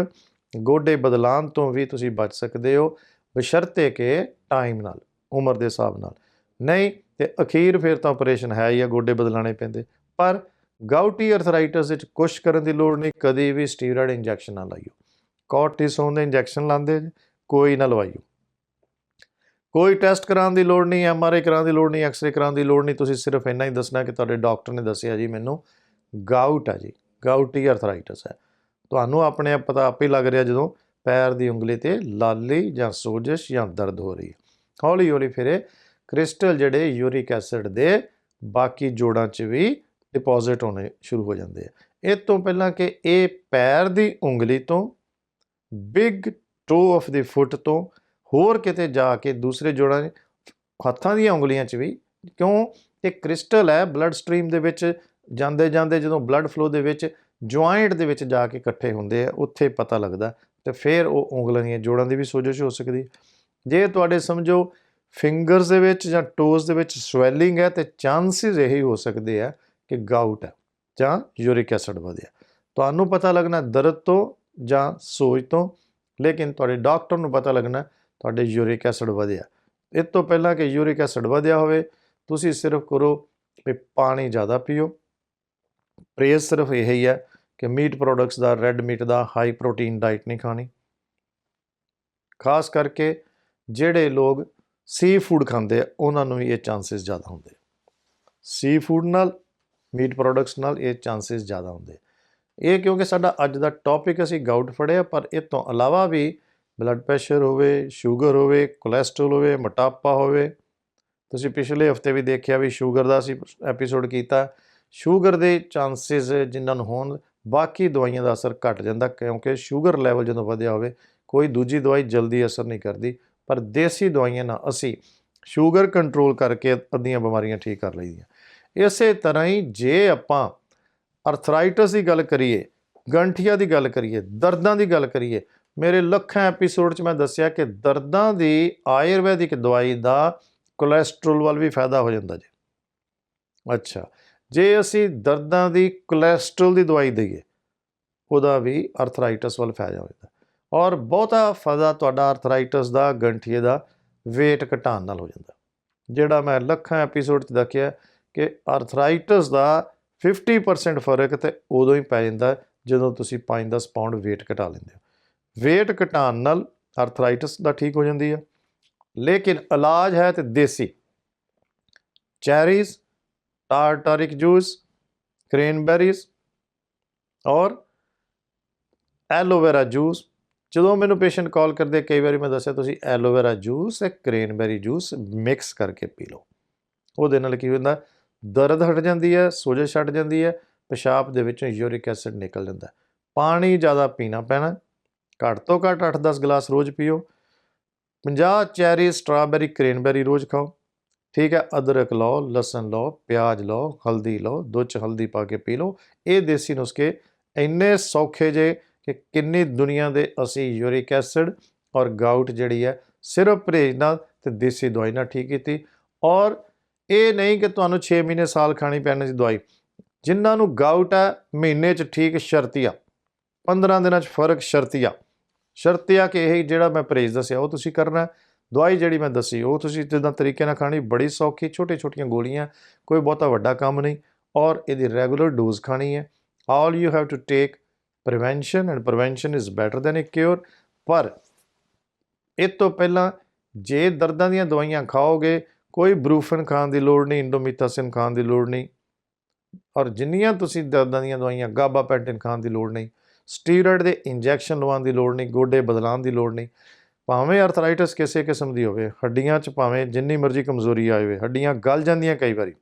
ਗੋਡੇ ਬਦਲਾਉਣ ਤੋਂ ਵੀ ਤੁਸੀਂ ਬਚ ਸਕਦੇ ਹੋ, ਬਸ਼ਰਤੇ ਕਿ ਟਾਈਮ ਨਾਲ, ਉਮਰ ਦੇ ਹਿਸਾਬ ਨਾਲ। ਨਹੀਂ ਤੇ ਅਖੀਰ ਫਿਰ ਤਾਂ ਆਪਰੇਸ਼ਨ ਹੈ ਹੀ ਆ, ਗੋਡੇ ਬਦਲਾਣੇ ਪੈਂਦੇ। ਪਰ ਗਾਊਟੀ ਅਰਥਰਾਈਟਸ ਵਿੱਚ ਕੁਛ ਕਰਨ ਦੀ ਲੋੜ ਨਹੀਂ, ਕਦੀ ਵੀ ਸਟੀਰੋਇਡ ਇੰਜੈਕਸ਼ਨ ਨਾ ਲਾਈਓ। ਕੋਰਟੀਸੋਨ ਦੇ ਇੰਜੈਕਸ਼ਨ ਲਾਉਂਦੇ ਕੋਈ ਨਾ ਲਵਾਈਓ। ਕੋਈ ਟੈਸਟ ਕਰਾਉਣ ਦੀ ਲੋੜ ਨਹੀਂ, MRI ਕਰਾਉਣ ਦੀ ਲੋੜ ਨਹੀਂ, ਐਕਸਰੇ ਕਰਾਉਣ ਦੀ ਲੋੜ ਨਹੀਂ। ਤੁਸੀਂ ਸਿਰਫ ਇੰਨਾ ਹੀ ਦੱਸਣਾ ਕਿ ਤੁਹਾਡੇ ਡਾਕਟਰ ਨੇ ਦੱਸਿਆ ਜੀ ਮੈਨੂੰ ਗਾਊਟ ਹੈ ਜੀ, ਗਾਊਟੀ ਅਰਥਰਾਈਟਸ ਹੈ। ਤੁਹਾਨੂੰ ਆਪਣੇ ਆਪ ਪਤਾ ਆਪੇ ਲੱਗ ਰਿਹਾ ਜਦੋਂ ਪੈਰ ਦੀ ਉਂਗਲੀ 'ਤੇ ਲਾਲੀ ਜਾਂ ਸੋਜਸ਼ ਜਾਂ ਦਰਦ ਹੋ ਰਹੀ ਹੈ। ਹੌਲੀ ਹੌਲੀ ਫਿਰ ਇਹ ਕ੍ਰਿਸਟਲ ਜਿਹੜੇ ਯੂਰਿਕ ਐਸਿਡ ਦੇ ਬਾਕੀ ਜੋੜਾਂ 'ਚ ਵੀ ਡਿਪੋਜ਼ਿਟ ਹੋਣੇ ਸ਼ੁਰੂ ਹੋ ਜਾਂਦੇ ਆ। ਇਹ ਤੋਂ ਪਹਿਲਾਂ ਕਿ ਇਹ ਪੈਰ ਦੀ ਉਂਗਲੀ ਤੋਂ, ਬਿਗ ਟੋ ਆਫ ਦੀ ਫੁੱਟ ਤੋਂ ਹੋਰ ਕਿਤੇ ਜਾ ਕੇ ਦੂਸਰੇ ਜੋੜਾਂ, ਹੱਥਾਂ ਦੀਆਂ ਉਂਗਲੀਆਂ 'ਚ ਵੀ, ਕਿਉਂ ਇਹ ਕ੍ਰਿਸਟਲ ਹੈ, ਬਲੱਡ ਸਟਰੀਮ ਦੇ ਵਿੱਚ ਜਾਂਦੇ ਜਾਂਦੇ ਜਦੋਂ ਬਲੱਡ ਫਲੋ ਦੇ ਵਿੱਚ ਜੁਆਇੰਟ ਦੇ ਵਿੱਚ ਜਾ ਕੇ ਇਕੱਠੇ ਹੁੰਦੇ ਆ, ਉੱਥੇ ਪਤਾ ਲੱਗਦਾ, ਅਤੇ ਫਿਰ ਉਹ ਉਂਗਲਾਂ ਦੀਆਂ ਜੋੜਾਂ ਦੀ ਵੀ ਸੋਜਸ਼ ਹੋ ਸਕਦੀ। ਜੇ ਤੁਹਾਡੇ ਸਮਝੋ ਫਿੰਗਰਸ ਦੇ ਵਿੱਚ ਜਾਂ ਟੋਜ਼ ਦੇ ਵਿੱਚ ਸਵੈਲਿੰਗ ਹੈ, ਅਤੇ ਚਾਂਸਿਸ ਇਹੀ ਹੋ ਸਕਦੇ ਆ ਕਿ ਗਾਊਟ ਹੈ ਜਾਂ ਯੂਰਿਕ ਐਸਿਡ ਵਧਿਆ। ਤੁਹਾਨੂੰ ਪਤਾ ਲੱਗਣਾ ਦਰਦ ਤੋਂ ਜਾਂ ਸੋਜ ਤੋਂ, ਲੇਕਿਨ ਤੁਹਾਡੇ ਡਾਕਟਰ ਨੂੰ ਪਤਾ ਲੱਗਣਾ ਤੁਹਾਡੇ ਯੂਰਿਕ ਐਸਿਡ ਵਧਿਆ। ਇਸ ਤੋਂ ਪਹਿਲਾਂ ਕਿ ਯੂਰਿਕ ਐਸਿਡ ਵਧਿਆ ਹੋਵੇ, ਤੁਸੀਂ ਸਿਰਫ ਕਰੋ ਵੀ ਪਾਣੀ ਜ਼ਿਆਦਾ ਪੀਓ। ਪ੍ਰੇਜ਼ ਸਿਰਫ ਇਹ ਹੀ ਹੈ ਕਿ ਮੀਟ ਪ੍ਰੋਡਕਟਸ ਦਾ, ਰੈੱਡ ਮੀਟ ਦਾ ਹਾਈ ਪ੍ਰੋਟੀਨ ਡਾਈਟ ਨਹੀਂ ਖਾਣੀ। ਖਾਸ ਕਰਕੇ ਜਿਹੜੇ ਲੋਕ ਸੀ ਫੂਡ ਖਾਂਦੇ ਆ ਉਹਨਾਂ ਨੂੰ ਵੀ ਇਹ ਚਾਂਸਿਸ ਜ਼ਿਆਦਾ ਹੁੰਦੇ। ਸੀ ਫੂਡ ਨਾਲ, ਮੀਟ ਪ੍ਰੋਡਕਟਸ ਨਾਲ ਇਹ ਚਾਂਸਿਸ ਜ਼ਿਆਦਾ ਹੁੰਦੇ। ਇਹ ਕਿਉਂਕਿ ਸਾਡਾ ਅੱਜ ਦਾ ਟੌਪਿਕ ਅਸੀਂ ਗਾਊਟ ਫੜਿਆ, ਪਰ ਇਹ ਤੋਂ ਇਲਾਵਾ ਵੀ ਬਲੱਡ ਪ੍ਰੈਸ਼ਰ ਹੋਵੇ, ਸ਼ੂਗਰ ਹੋਵੇ, ਕੋਲੈਸਟਰੋਲ ਹੋਵੇ, ਮੋਟਾਪਾ ਹੋਵੇ। ਤੁਸੀਂ ਪਿਛਲੇ ਹਫਤੇ ਵੀ ਦੇਖਿਆ ਵੀ ਸ਼ੂਗਰ ਦਾ ਅਸੀਂ ਐਪੀਸੋਡ ਕੀਤਾ। ਸ਼ੂਗਰ ਦੇ ਚਾਂਸਿਸ ਜਿਨ੍ਹਾਂ ਨੂੰ ਹੋਣ, ਬਾਕੀ ਦਵਾਈਆਂ ਦਾ ਅਸਰ ਘੱਟ ਜਾਂਦਾ, ਕਿਉਂਕਿ ਸ਼ੂਗਰ ਲੈਵਲ ਜਦੋਂ ਵਧਿਆ ਹੋਵੇ ਕੋਈ ਦੂਜੀ ਦਵਾਈ ਜਲਦੀ ਅਸਰ ਨਹੀਂ ਕਰਦੀ, ਪਰ ਦੇਸੀ ਦਵਾਈਆਂ ਨਾਲ ਅਸੀਂ ਸ਼ੂਗਰ ਕੰਟਰੋਲ ਕਰਕੇ ਅੱਧੀਆਂ ਬਿਮਾਰੀਆਂ ਠੀਕ ਕਰ ਲਈਆਂ। ਇਸੇ ਤਰ੍ਹਾਂ ਹੀ ਜੇ ਆਪਾਂ ਅਰਥਰਾਈਟਸ ਦੀ ਗੱਲ ਕਰੀਏ, ਗੰਠੀਆ ਦੀ ਗੱਲ ਕਰੀਏ, ਦਰਦਾਂ ਦੀ ਗੱਲ ਕਰੀਏ, ਮੇਰੇ ਲੱਖਾਂ ਐਪੀਸੋਡ 'ਚ ਮੈਂ ਦੱਸਿਆ ਕਿ ਦਰਦਾਂ ਦੀ ਆਯੁਰਵੈਦਿਕ ਦਵਾਈ ਦਾ ਕੋਲੈਸਟਰੋਲ ਵੱਲ ਵੀ ਫਾਇਦਾ ਹੋ ਜਾਂਦਾ ਜੀ। ਅੱਛਾ, ਜੇ ਅਸੀਂ ਦਰਦਾਂ ਦੀ ਕੋਲੈਸਟਰੋਲ ਦੀ ਦਵਾਈ ਦਈਏ, ਉਹਦਾ ਵੀ ਅਰਥਰਾਈਟਸ ਵੱਲ ਫਾਇਦਾ ਹੋ ਜਾਂਦਾ। ਔਰ ਬਹੁਤਾ ਫਾਇਦਾ ਤੁਹਾਡਾ ਅਰਥਰਾਈਟਸ ਦਾ, ਗੰਠੀਏ ਦਾ ਵੇਟ ਘਟਾਉਣ ਨਾਲ ਹੋ ਜਾਂਦਾ। ਜਿਹੜਾ ਮੈਂ ਲੱਖਾਂ ਐਪੀਸੋਡ 'ਚ ਦੱਸਿਆ ਕਿ ਅਰਥਰਾਈਟਸ ਦਾ 50% ਫਰਕ ਤਾਂ ਉਦੋਂ ਹੀ ਪੈ ਜਾਂਦਾ ਜਦੋਂ ਤੁਸੀਂ 5-10 ਪਾਊਂਡ ਵੇਟ ਘਟਾ ਲੈਂਦੇ ਹੋ। ਵੇਟ ਘਟਾਉਣ ਨਾਲ ਅਰਥਰਾਈਟਸ ਦਾ ਠੀਕ ਹੋ ਜਾਂਦੀ ਹੈ, ਲੇਕਿਨ ਇਲਾਜ ਹੈ ਤੇ ਦੇਸੀ। ਚੈਰੀਜ਼, ਟਾਰਟਰਿਕ ਜੂਸ, ਕ੍ਰੇਨਬੈਰੀਜ਼ ਔਰ ਐਲੋਵੇਰਾ ਜੂਸ। ਜਦੋਂ ਮੈਨੂੰ ਪੇਸ਼ੈਂਟ ਕਾਲ ਕਰਦੇ, ਕਈ ਵਾਰੀ ਮੈਂ ਦੱਸਿਆ ਤੁਸੀਂ ਐਲੋਵੇਰਾ ਜੂਸ ਅਤੇ ਕ੍ਰੇਨਬੈਰੀ ਜੂਸ ਮਿਕਸ ਕਰਕੇ ਪੀ ਲਓ। ਉਹਦੇ ਨਾਲ ਕੀ ਹੁੰਦਾ, ਦਰਦ ਹਟ ਜਾਂਦੀ ਹੈ, ਸੋਜਸ਼ ਹਟ ਜਾਂਦੀ ਹੈ, ਪਿਸ਼ਾਬ ਦੇ ਵਿੱਚੋਂ ਯੂਰਿਕ ਐਸਿਡ ਨਿਕਲ ਜਾਂਦਾ। ਪਾਣੀ ਜ਼ਿਆਦਾ ਪੀਣਾ ਪੈਣਾ, ਘੱਟ ਤੋਂ ਘੱਟ 8-10 ਗਲਾਸ ਰੋਜ਼ ਪੀਓ। 50 ਚੈਰੀ, ਸਟ੍ਰਾਬੈਰੀ, ਕ੍ਰੇਨਬੈਰੀ ਰੋਜ਼ ਖਾਓ। ਠੀਕ ਹੈ, ਅਦਰਕ ਲਓ, ਲਸਣ ਲਓ, ਪਿਆਜ਼ ਲਓ, ਹਲਦੀ ਲਓ, ਦੁੱਧ 'ਚ ਹਲਦੀ ਪਾ ਕੇ ਪੀ ਲਓ। ਇਹ ਦੇਸੀ ਨੁਸਖੇ ਇੰਨੇ ਸੌਖੇ ਜੇ ਕਿ ਕਿੰਨੀ ਦੁਨੀਆ ਦੇ ਅਸੀਂ ਯੂਰਿਕ ਐਸਿਡ ਔਰ ਗਾਊਟ ਜਿਹੜੀ ਹੈ ਸਿਰਫ ਪਰਹੇਜ਼ ਨਾਲ ਅਤੇ ਦੇਸੀ ਦਵਾਈ ਨਾਲ ਠੀਕ ਕੀਤੀ। ਔਰ ਇਹ ਨਹੀਂ ਕਿ ਤੁਹਾਨੂੰ 6 ਮਹੀਨੇ ਸਾਲ ਖਾਣੀ ਪੈਣੀ ਸੀ ਦਵਾਈ। ਜਿਨ੍ਹਾਂ ਨੂੰ ਗਾਊਟ ਹੈ ਮਹੀਨੇ 'ਚ ਠੀਕ ਸ਼ਰਤੀਆ, 15 ਦਿਨਾਂ 'ਚ ਫਰਕ ਸ਼ਰਤੀਆ ਕਿ ਇਹ ਜਿਹੜਾ ਮੈਂ ਪਰਹੇਜ਼ ਦੱਸਿਆ ਉਹ ਤੁਸੀਂ ਕਰਨਾ। ਦਵਾਈ ਜਿਹੜੀ ਮੈਂ ਦੱਸੀ ਉਹ ਤੁਸੀਂ ਜਿੱਦਾਂ ਤਰੀਕੇ ਨਾਲ ਖਾਣੀ, ਬੜੀ ਸੌਖੀ, ਛੋਟੀਆਂ ਗੋਲੀਆਂ, ਕੋਈ ਬਹੁਤਾ ਵੱਡਾ ਕੰਮ ਨਹੀਂ, ਔਰ ਇਹਦੀ ਰੈਗੂਲਰ ਡੋਜ਼ ਖਾਣੀ ਹੈ। All you have to take prevention, and prevention is better than a cure. ਪਰ ਇਹ ਤੋਂ ਪਹਿਲਾਂ ਜੇ ਦਰਦਾਂ ਦੀਆਂ ਦਵਾਈਆਂ ਖਾਓਗੇ, ਕੋਈ ਬਰੂਫਨ ਖਾਣ ਦੀ ਲੋੜ ਨਹੀਂ, ਇੰਡੋਮੀਥਾਸਿਨ ਖਾਣ ਦੀ ਲੋੜ ਨਹੀਂ, ਔਰ ਜਿੰਨੀਆਂ ਤੁਸੀਂ ਦਰਦਾਂ ਦੀਆਂ ਦਵਾਈਆਂ ਗਾਬਾਪੈਂਟਿਨ ਖਾਣ ਦੀ ਲੋੜ ਨਹੀਂ, ਸਟੀਰੋਇਡ ਦੇ ਇੰਜੈਕਸ਼ਨ ਲਵਾਉਣ ਦੀ ਲੋੜ ਨਹੀਂ, ਗੋਡੇ ਬਦਲਾਉਣ ਦੀ ਲੋੜ ਨਹੀਂ। ਭਾਵੇਂ ਅਰਥਰਾਈਟਸ ਕਿਸੇ ਕਿਸਮ ਦੀ ਹੋਵੇ, ਹੱਡੀਆਂ 'ਚ ਭਾਵੇਂ ਜਿੰਨੀ ਮਰਜ਼ੀ ਕਮਜ਼ੋਰੀ ਆਏ ਹੋਵੇ, ਹੱਡੀਆਂ ਗਲ ਜਾਂਦੀਆਂ ਕਈ ਵਾਰੀ।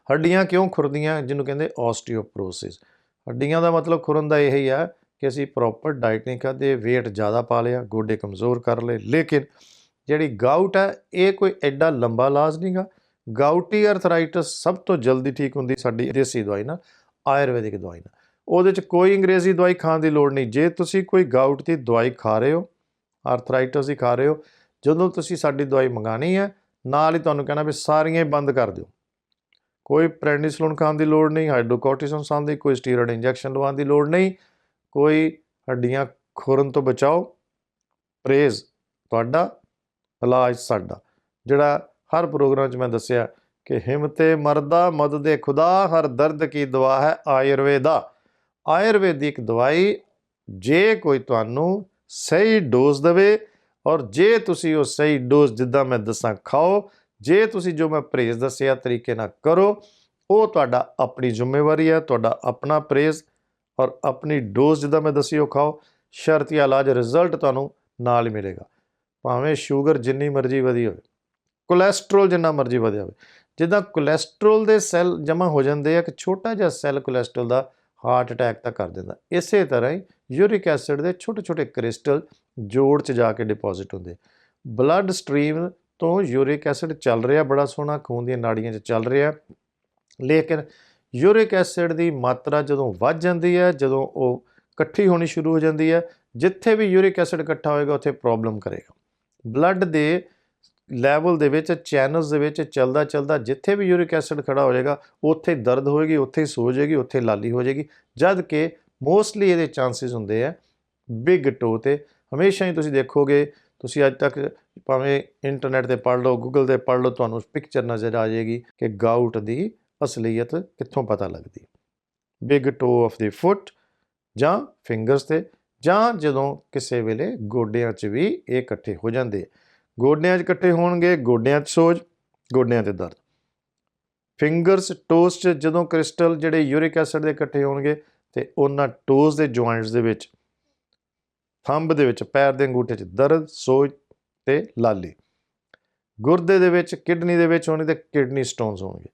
ਹੱਡੀਆਂ ਕਿਉਂ ਖੁਰਦੀਆਂ? ਜਿਹਨੂੰ ਕਹਿੰਦੇ ਆਸਟੀਓਪਰੋਸਿਸ। ਹੱਡੀਆਂ ਦਾ ਮਤਲਬ ਖੁਰਨ ਦਾ ਇਹ ਹੀ ਆ ਕਿ ਅਸੀਂ ਪ੍ਰੋਪਰ ਡਾਈਟ ਨਹੀਂ ਖਾਧੇ, ਵੇਟ ਜ਼ਿਆਦਾ ਪਾ ਲਿਆ, ਗੋਡੇ ਕਮਜ਼ੋਰ ਕਰ ਲਏ। ਲੇਕਿਨ ਜਿਹੜੀ ਗਾਊਟ ਹੈ ਇਹ ਕੋਈ ਐਡਾ ਲੰਬਾ ਇਲਾਜ ਨਹੀਂ ਗਾ। ਗਾਊਟੀ ਅਰਥਰਾਈਟਸ ਸਭ ਤੋਂ ਜਲਦੀ ਠੀਕ ਹੁੰਦੀ ਸਾਡੀ ਦੇਸੀ ਦਵਾਈ ਨਾਲ, ਆਯੁਰਵੈਦਿਕ ਦਵਾਈ ਨਾਲ। ਉਹਦੇ 'ਚ ਕੋਈ ਅੰਗਰੇਜ਼ੀ ਦਵਾਈ ਖਾਣ ਦੀ ਲੋੜ ਨਹੀਂ। ਜੇ ਤੁਸੀਂ ਕੋਈ ਗਾਊਟ ਦੀ ਦਵਾਈ ਖਾ ਰਹੇ ਹੋ, ਆਰਥਰਾਈਟਸ ਦੀ ਖਾ ਰਹੇ ਹੋ, ਜਦੋਂ ਤੁਸੀਂ ਸਾਡੀ ਦਵਾਈ ਮੰਗਾਉਣੀ ਹੈ, ਨਾਲ ਹੀ ਤੁਹਾਨੂੰ ਕਹਿਣਾ ਵੀ ਸਾਰੀਆਂ ਹੀ ਬੰਦ ਕਰ ਦਿਓ। ਕੋਈ ਪ੍ਰੈਡਨਿਸੋਲੋਨ ਖਾਣ ਦੀ ਲੋੜ ਨਹੀਂ, ਹਾਈਡਰੋਕੋਰਟਿਸੋਨ ਖਾਣ ਦੀ, ਕੋਈ ਸਟੀਰੋਇਡ ਇੰਜੈਕਸ਼ਨ ਲਵਾਉਣ ਦੀ ਲੋੜ ਨਹੀਂ। ਕੋਈ ਹੱਡੀਆਂ ਖੁਰਨ ਤੋਂ ਬਚਾਓ, ਪਰਹੇਜ਼ ਤੁਹਾਡਾ, ਇਲਾਜ ਸਾਡਾ। ਜਿਹੜਾ ਹਰ ਪ੍ਰੋਗਰਾਮ 'ਚ ਮੈਂ ਦੱਸਿਆ ਕਿ ਹਿੰਮਤੇ ਮਰਦਾ ਮਦਦ ਖੁਦਾ, ਹਰ ਦਰਦ ਕੀ ਦਵਾ ਹੈ ਆਯੁਰਵੇਦਾ। ਆਯੁਰਵੈਦਿਕ ਦਵਾਈ ਜੇ ਕੋਈ ਤੁਹਾਨੂੰ ਸਹੀ ਡੋਜ਼ ਦੇਵੇ, ਔਰ ਜੇ ਤੁਸੀਂ ਉਹ ਸਹੀ ਡੋਜ਼ ਜਿੱਦਾਂ ਮੈਂ ਦੱਸਾਂ ਖਾਓ, ਜੇ ਤੁਸੀਂ ਜੋ ਮੈਂ ਪਰਹੇਜ਼ ਦੱਸਿਆ ਤਰੀਕੇ ਨਾਲ ਕਰੋ, ਉਹ ਤੁਹਾਡਾ ਆਪਣੀ ਜ਼ਿੰਮੇਵਾਰੀ ਹੈ, ਤੁਹਾਡਾ ਆਪਣਾ ਪਰਹੇਜ਼ ਔਰ ਆਪਣੀ ਡੋਜ਼ ਜਿੱਦਾਂ ਮੈਂ ਦੱਸੀ ਉਹ ਖਾਓ। ਸ਼ਰਤੀਆ ਇਲਾਜ, ਰਿਜ਼ਲਟ ਤੁਹਾਨੂੰ ਨਾਲ ਹੀ ਮਿਲੇਗਾ। ਭਾਵੇਂ ਸ਼ੂਗਰ ਜਿੰਨੀ ਮਰਜ਼ੀ ਵਧੀ ਹੋਵੇ, ਕੋਲੈਸਟਰੋਲ ਜਿੰਨਾ ਮਰਜ਼ੀ ਵਧਿਆ ਹੋਵੇ। ਜਿੱਦਾਂ ਕੋਲੈਸਟਰੋਲ ਦੇ ਸੈੱਲ ਜਮ੍ਹਾਂ ਹੋ ਜਾਂਦੇ ਆ, ਇੱਕ ਛੋਟਾ ਜਿਹਾ ਸੈੱਲ ਕੋਲੈਸਟਰੋਲ ਦਾ ਹਾਰਟ ਅਟੈਕ ਤਾਂ ਕਰ ਦਿੰਦਾ, ਇਸੇ ਤਰ੍ਹਾਂ ਹੀ ਯੂਰਿਕ ਐਸਿਡ ਦੇ ਛੋਟੇ ਕ੍ਰਿਸਟਲ ਜੋੜ 'ਚ ਜਾ ਕੇ ਡਿਪੋਜ਼ਿਟ ਹੁੰਦੇ। ਬਲੱਡ ਸਟਰੀਮ ਤੋਂ ਯੂਰਿਕ ਐਸਿਡ ਚੱਲ ਰਿਹਾ ਬੜਾ ਸੋਹਣਾ, ਖੂਨ ਦੀਆਂ ਨਾੜੀਆਂ 'ਚ ਚੱਲ ਰਿਹਾ, ਲੇਕਿਨ ਯੂਰਿਕ ਐਸਿਡ ਦੀ ਮਾਤਰਾ ਜਦੋਂ ਵੱਧ ਜਾਂਦੀ ਹੈ, ਜਦੋਂ ਉਹ ਇਕੱਠੀ ਹੋਣੀ ਸ਼ੁਰੂ ਹੋ ਜਾਂਦੀ ਹੈ, ਜਿੱਥੇ ਵੀ ਯੂਰਿਕ ਐਸਿਡ ਇਕੱਠਾ ਹੋਏਗਾ ਉੱਥੇ ਪ੍ਰੋਬਲਮ ਕਰੇਗਾ। ਬਲੱਡ ਦੇ ਲੈਵਲ ਦੇ ਵਿੱਚ, ਚੈਨਲਸ ਦੇ ਵਿੱਚ ਚੱਲਦਾ ਜਿੱਥੇ ਵੀ ਯੂਰਿਕ ਐਸਿਡ ਖੜਾ ਹੋ ਜਾਏਗਾ, ਉੱਥੇ ਦਰਦ ਹੋਏਗੀ, ਉੱਥੇ ਸੋਜ ਹੋਏਗੀ, ਉੱਥੇ ਲਾਲੀ ਹੋ ਜਾਏਗੀ। ਜਦ ਕਿ ਮੋਸਟਲੀ ਇਹਦੇ ਚਾਂਸਿਸ ਹੁੰਦੇ ਆ ਬਿਗ ਟੋ 'ਤੇ। ਹਮੇਸ਼ਾ ਹੀ ਤੁਸੀਂ ਦੇਖੋਗੇ, ਤੁਸੀਂ ਅੱਜ ਤੱਕ ਭਾਵੇਂ ਇੰਟਰਨੈਟ 'ਤੇ ਪੜ੍ਹ ਲਓ, ਗੂਗਲ 'ਤੇ ਪੜ੍ਹ ਲਓ, ਤੁਹਾਨੂੰ ਪਿਕਚਰ ਨਜ਼ਰ ਆ ਜਾਏਗੀ ਕਿ ਗਾਊਟ ਦੀ ਅਸਲੀਅਤ ਕਿੱਥੋਂ ਪਤਾ ਲੱਗਦੀ। ਬਿਗ ਟੋ ਆਫ ਦੀ ਫੁੱਟ ਜਾਂ ਫਿੰਗਰਸ 'ਤੇ, ਜਾਂ ਜਦੋਂ ਕਿਸੇ ਵੇਲੇ ਗੋਡਿਆਂ 'ਚ ਵੀ ਇਹ ਇਕੱਠੇ ਹੋ ਜਾਂਦੇ। ਗੋਡਿਆਂ 'ਚ ਇਕੱਠੇ ਹੋਣਗੇ, ਗੋਡਿਆਂ 'ਚ ਸੋਜ, ਗੋਡਿਆਂ 'ਤੇ ਦਰਦ। ਫਿੰਗਰਸ, ਟੋਸ 'ਚ ਜਦੋਂ ਕ੍ਰਿਸਟਲ ਜਿਹੜੇ ਯੂਰਿਕ ਐਸਿਡ ਦੇ ਇਕੱਠੇ ਹੋਣਗੇ, ਅਤੇ ਉਹਨਾਂ ਟੋਸ ਦੇ ਜੁਆਇੰਟਸ ਦੇ ਵਿੱਚ, ਥੰਬ ਦੇ ਵਿੱਚ, ਪੈਰ ਦੇ ਅੰਗੂਠੇ 'ਚ ਦਰਦ, ਸੋਜ ਅਤੇ ਲਾਲੀ। ਗੁਰਦੇ ਦੇ ਵਿੱਚ, ਕਿਡਨੀ ਦੇ ਵਿੱਚ ਹੋਣੀ, ਅਤੇ ਕਿਡਨੀ ਸਟੋਨਸ ਹੋਣਗੇ।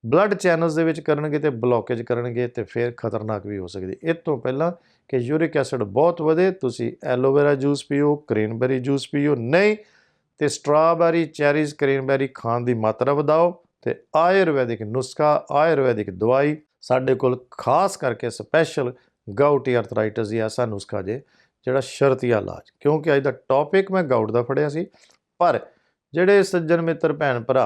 ਬਲੱਡ ਚੈਨਲਸ ਦੇ ਵਿੱਚ ਕਰਨਗੇ ਅਤੇ ਬਲੋਕੇਜ ਕਰਨਗੇ, ਅਤੇ ਫਿਰ ਖਤਰਨਾਕ ਵੀ ਹੋ ਸਕਦੀ। ਇਸ ਤੋਂ ਪਹਿਲਾਂ ਕਿ ਯੂਰਿਕ ਐਸਿਡ ਬਹੁਤ ਵਧੇ, ਤੁਸੀਂ ਐਲੋਵੇਰਾ ਜੂਸ ਪੀਓ, ਕ੍ਰੇਨਬੈਰੀ ਜੂਸ ਪੀਓ, ਨਹੀਂ ਅਤੇ ਸਟ੍ਰਾਬੈਰੀ, ਚੈਰੀਜ਼, ਕ੍ਰੇਨਬੈਰੀ ਖਾਣ ਦੀ ਮਾਤਰਾ ਵਧਾਓ। ਅਤੇ ਆਯੁਰਵੈਦਿਕ ਨੁਸਖਾ, ਆਯੁਰਵੈਦਿਕ ਦਵਾਈ ਸਾਡੇ ਕੋਲ ਖਾਸ ਕਰਕੇ ਸਪੈਸ਼ਲ ਗਾਊਟੀ ਅਰਥਰਾਈਟਸ ਦੀ ਐਸਾ ਨੁਸਖਾ ਜੇ ਜਿਹੜਾ ਸ਼ਰਤੀਆ ਇਲਾਜ। ਕਿਉਂਕਿ ਅੱਜ ਦਾ ਟੌਪਿਕ ਮੈਂ ਗਾਊਟ ਦਾ ਫੜਿਆ ਸੀ, ਪਰ ਜਿਹੜੇ ਸੱਜਣ ਮਿੱਤਰ, ਭੈਣ ਭਰਾ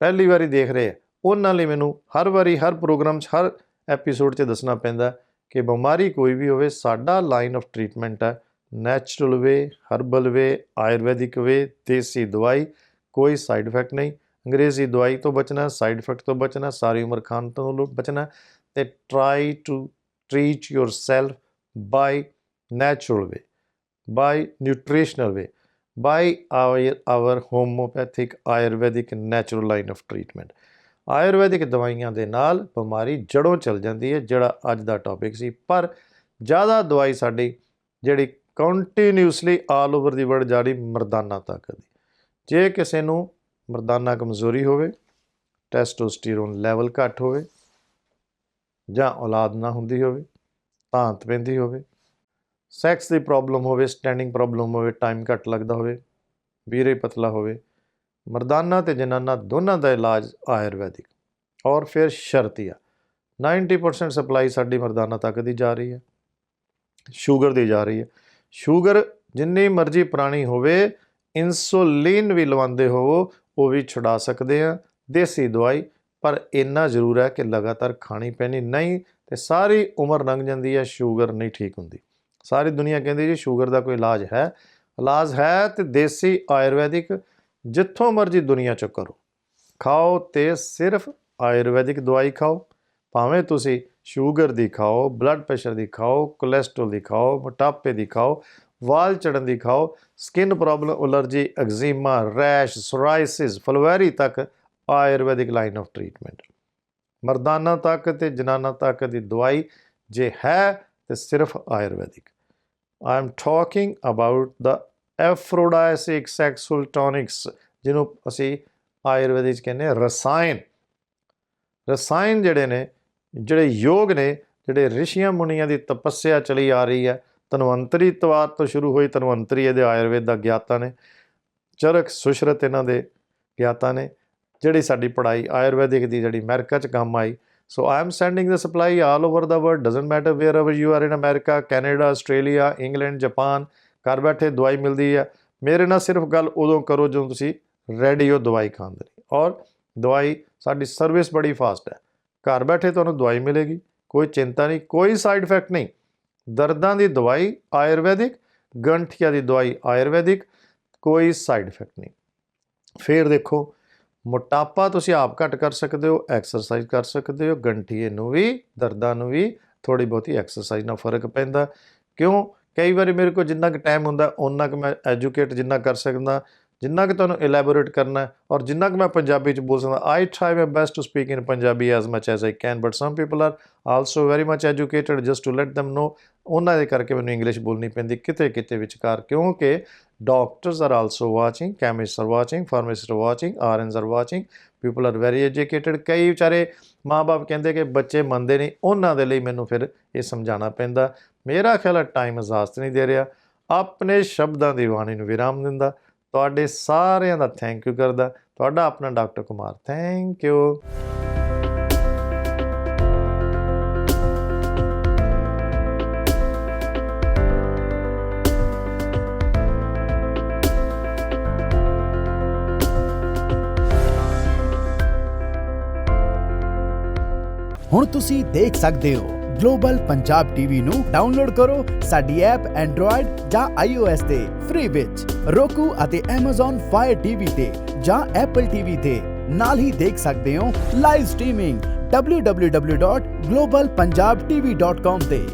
ਪਹਿਲੀ ਵਾਰੀ ਦੇਖ ਰਹੇ ਆ, ਉਹਨਾਂ ਲਈ ਮੈਨੂੰ ਹਰ ਵਾਰੀ, ਹਰ ਪ੍ਰੋਗਰਾਮ 'ਚ, ਹਰ ਐਪੀਸੋਡ 'ਚ ਦੱਸਣਾ ਪੈਂਦਾ ਕਿ ਬਿਮਾਰੀ ਕੋਈ ਵੀ ਹੋਵੇ, ਸਾਡਾ ਲਾਈਨ ਆਫ ਟਰੀਟਮੈਂਟ ਹੈ ਨੈਚੁਰਲ ਵੇ, ਹਰਬਲ ਵੇ, ਆਯੁਰਵੈਦਿਕ ਵੇ, ਦੇਸੀ ਦਵਾਈ, ਕੋਈ ਸਾਈਡ ਇਫੈਕਟ ਨਹੀਂ। ਅੰਗਰੇਜ਼ੀ ਦਵਾਈ ਤੋਂ ਬਚਣਾ, ਸਾਈਡ ਇਫੈਕਟ ਤੋਂ ਬਚਣਾ, ਸਾਰੀ ਉਮਰ ਖਾਣ ਤੋਂ ਬਚਣਾ, ਅਤੇ try to treat yourself by natural way, by nutritional way, by our homoeopathic ayurvedic natural line of treatment. Ayurvedic ਦਵਾਈਆਂ ਦੇ ਨਾਲ ਬਿਮਾਰੀ ਜੜੋਂ ਚੱਲ ਜਾਂਦੀ ਹੈ, ਜਿਹੜਾ ਅੱਜ ਦਾ ਟੌਪਿਕ ਸੀ। ਪਰ ਜ਼ਿਆਦਾ ਦਵਾਈ ਸਾਡੀ ਜਿਹੜੀ ਕੰਟੀਨਿਊਸਲੀ ਆਲ ਓਵਰ ਦੀ ਵਰਲਡ ਜਾਰੀ ਮਰਦਾਨਾ ਤਾਕਤ ਦੀ। ਜੇ ਕਿਸੇ ਨੂੰ ਮਰਦਾਨਾ ਕਮਜ਼ੋਰੀ ਹੋਵੇ, ਟੈਸਟੋਸਟੀਰੋਨ ਲੈਵਲ ਘੱਟ ਹੋਵੇ, ਜਾਂ ਔਲਾਦ ਨਾ ਹੁੰਦੀ ਹੋਵੇ, ਧਾਂਤ ਪੈਂਦੀ ਹੋਵੇ, ਸੈਕਸ ਦੀ ਪ੍ਰੋਬਲਮ ਹੋਵੇ, ਸਟੈਂਡਿੰਗ ਪ੍ਰੋਬਲਮ ਹੋਵੇ, ਟਾਈਮ ਘੱਟ ਲੱਗਦਾ ਹੋਵੇ, ਵੀਰੇ ਪਤਲਾ ਹੋਵੇ, ਮਰਦਾਨਾ ਅਤੇ ਜਨਾਨਾ ਦੋਨਾਂ ਦਾ ਇਲਾਜ ਆਯੁਰਵੈਦਿਕ। ਔਰ ਫਿਰ ਸ਼ਰਤੀਆ 90% ਸਪਲਾਈ ਸਾਡੀ ਮਰਦਾਨਾ ਤਾਕਤ ਦੀ ਜਾ ਰਹੀ ਹੈ, ਸ਼ੂਗਰ ਦੀ ਜਾ ਰਹੀ ਹੈ। ਸ਼ੂਗਰ ਜਿੰਨੀ ਮਰਜ਼ੀ ਪੁਰਾਣੀ ਹੋਵੇ, ਇਨਸੂਲਿਨ ਵੀ ਲਵਾਉਂਦੇ ਹੋਵੋ, ਉਹ ਵੀ ਛੁਡਾ ਸਕਦੇ ਹਾਂ। ਦੇਸੀ ਦਵਾਈ ਪਰ ਇੰਨਾ ਜ਼ਰੂਰ ਹੈ ਕਿ ਲਗਾਤਾਰ ਖਾਣੀ ਪੈਣੀ, ਨਹੀਂ ਤੇ ਸਾਰੀ ਉਮਰ ਲੰਘ ਜਾਂਦੀ ਹੈ, ਸ਼ੂਗਰ ਨਹੀਂ ਠੀਕ ਹੁੰਦੀ। ਸਾਰੀ ਦੁਨੀਆ ਕਹਿੰਦੀ ਜੀ ਸ਼ੂਗਰ ਦਾ ਕੋਈ ਇਲਾਜ ਹੈ। ਇਲਾਜ ਹੈ ਤੇ ਦੇਸੀ ਆਯੁਰਵੈਦਿਕ ਜਿੱਥੋਂ ਮਰਜ਼ੀ ਦੁਨੀਆ 'ਚ ਕਰੋ, ਖਾਓ ਤੇ ਸਿਰਫ ਆਯੁਰਵੈਦਿਕ ਦਵਾਈ ਖਾਓ। ਭਾਵੇਂ ਤੁਸੀਂ ਸ਼ੂਗਰ ਦੀ ਖਾਓ, ਬਲੱਡ ਪ੍ਰੈਸ਼ਰ ਦੀ ਖਾਓ, ਕੋਲੈਸਟਰੋਲ ਦੀ ਖਾਓ, ਮੋਟਾਪੇ ਦੀ ਖਾਓ, ਵਾਲ ਚੜਨ ਦੀ ਖਾਓ, skin problem, allergy, eczema, rash, psoriasis, ਫਲਵੈਰੀ ਤੱਕ ਆਯੁਰਵੈਦਿਕ ਲਾਈਨ ਆਫ ਟ੍ਰੀਟਮੈਂਟ। ਮਰਦਾਨਾ ਤੱਕ ਤੇ ਜਨਾਨਾ ਤੱਕ ਦੀ ਦਵਾਈ ਜੇ ਹੈ ਤੇ ਸਿਰਫ Ayurvedic. I am talking about the aphrodisiac sexual tonics, ਜਿਹਨੂੰ ਅਸੀਂ ਆਯੁਰਵੈਦਿਕ 'ਚ ਕਹਿੰਦੇ ਹਾਂ ਰਸਾਇਣ। ਰਸਾਇਣ ਜਿਹੜੇ ਨੇ, ਜਿਹੜੇ ਯੋਗ ਨੇ, ਜਿਹੜੇ ਰਿਸ਼ੀਆਂ ਮੁਨੀਆਂ ਦੀ ਤਪੱਸਿਆ ਚਲੀ ਆ ਰਹੀ ਹੈ, ਧਨਵੰਤਰੀ ਤਵਾਰ ਤੋਂ ਸ਼ੁਰੂ ਹੋਈ। ਧਨਵੰਤਰੀ ਇਹਦੇ ਆਯੁਰਵੇਦ ਦਾ ਗਿਆਤਾ ਨੇ, ਚਰਕ ਸੁਸ਼ਰਤ ਇਹਨਾਂ ਦੇ ਗਿਆਤਾ ਨੇ। ਜਿਹੜੀ ਸਾਡੀ ਪੜ੍ਹਾਈ ਆਯੁਰਵੈਦਿਕ ਦੀ ਜਿਹੜੀ ਅਮਰੀਕਾ 'ਚ ਕੰਮ ਆਈ। So I am sending the supply all over the world, doesn't matter where ever you are in America, Canada, Australia, England, Japan. ਘਰ ਬੈਠੇ ਦਵਾਈ ਮਿਲਦੀ ਹੈ। ਮੇਰੇ ਨਾਲ ਸਿਰਫ ਗੱਲ ਉਦੋਂ ਕਰੋ ਜਦੋਂ ਤੁਸੀਂ ਰੈਡੀ ਹੋ ਦਵਾਈ ਖਾਣ ਦੇ ਲਈ। ਔਰ ਦਵਾਈ ਸਾਡੀ ਸਰਵਿਸ ਬੜੀ ਫਾਸਟ ਹੈ। ਘਰ ਬੈਠੇ ਤੁਹਾਨੂੰ ਦਵਾਈ ਮਿਲੇਗੀ, ਕੋਈ ਚਿੰਤਾ ਨਹੀਂ, ਕੋਈ ਸਾਈਡ ਇਫੈਕਟ ਨਹੀਂ। ਦਰਦਾਂ ਦੀ ਦਵਾਈ ਆਯੁਰਵੈਦਿਕ, ਗੰਠੀਆ ਦੀ ਦਵਾਈ ਆਯੁਰਵੈਦਿਕ, ਕੋਈ ਸਾਈਡ ਇਫੈਕਟ ਨਹੀਂ। ਫਿਰ ਦੇਖੋ, ਮੋਟਾਪਾ ਤੁਸੀਂ ਆਪ ਘੱਟ ਕਰ ਸਕਦੇ ਹੋ, ਐਕਸਰਸਾਈਜ਼ ਕਰ ਸਕਦੇ ਹੋ। ਗੰਠੀਏ ਨੂੰ ਵੀ, ਦਰਦਾਂ ਨੂੰ ਵੀ ਥੋੜ੍ਹੀ ਬਹੁਤੀ ਐਕਸਰਸਾਈਜ਼ ਨਾਲ ਫਰਕ ਪੈਂਦਾ। ਕਿਉਂ? ਕਈ ਵਾਰੀ ਮੇਰੇ ਕੋਲ ਜਿੰਨਾ ਕੁ ਟਾਈਮ ਹੁੰਦਾ ਓਨਾ ਕੁ ਮੈਂ ਐਜੂਕੇਟ ਜਿੰਨਾ ਕਰ ਸਕਦਾ, ਜਿੰਨਾ ਕੁ ਤੁਹਾਨੂੰ ਇਲੈਬੋਰੇਟ ਕਰਨਾ, ਔਰ ਜਿੰਨਾ ਕੁ ਮੈਂ ਪੰਜਾਬੀ 'ਚ ਬੋਲ ਸਕਦਾ। I try my best to speak in Punjabi as much as I can, but some people are also very much educated, just to let them know. ਉਹਨਾਂ ਦੇ ਕਰਕੇ ਮੈਨੂੰ ਇੰਗਲਿਸ਼ ਬੋਲਣੀ ਪੈਂਦੀ ਕਿਤੇ ਕਿਤੇ ਵਿਚਕਾਰ, ਕਿਉਂਕਿ doctors are also watching, chemist R watching, pharmacist R watching, RNs R watching, people are very educated. ਕਈ ਵਿਚਾਰੇ ਮਾਂ ਬਾਪ ਕਹਿੰਦੇ ਕਿ ਬੱਚੇ ਮੰਨਦੇ ਨਹੀਂ, ਉਹਨਾਂ ਦੇ ਲਈ ਮੈਨੂੰ ਫਿਰ ਇਹ ਸਮਝਾਉਣਾ ਪੈਂਦਾ। ਮੇਰਾ ਖਿਆਲ ਹੈ ਟਾਈਮ ਇਜਾਜ਼ਤ ਨਹੀਂ ਦੇ ਰਿਹਾ। ਆਪਣੇ ਸ਼ਬਦਾਂ ਦੀ ਬਾਣੀ ਨੂੰ ਵਿਰਾਮ ਦਿੰਦਾ। ਤੁਹਾਡੇ ਸਾਰਿਆਂ ਦਾ ਥੈਂਕ ਯੂ ਕਰਦਾ। ਤੁਹਾਡਾ ਆਪਣਾ ਡਾਕਟਰ ਕੁਮਾਰ। Thank you. ਹੁਣ ਤੁਸੀਂ ਦੇਖ ਸਕਦੇ ਹੋ ਗਲੋਬਲ ਪੰਜਾਬ ਟੀਵੀ ਨੂੰ ਡਾਊਨਲੋਡ ਕਰੋ ਸਾਡੀ ਐਪ ਐਂਡਰੋਇਡ ਜਾਂ iOS ਤੇ ਫ੍ਰੀ ਵਿੱਚ, roku ਅਤੇ Amazon Fire TV ਤੇ ਜਾਂ Apple TV ਤੇ। ਨਾਲ ਹੀ ਦੇਖ ਸਕਦੇ ਹੋ ਲਾਈਵ ਸਟ੍ਰੀਮਿੰਗ www.globalpunjabtv.com ਤੇ।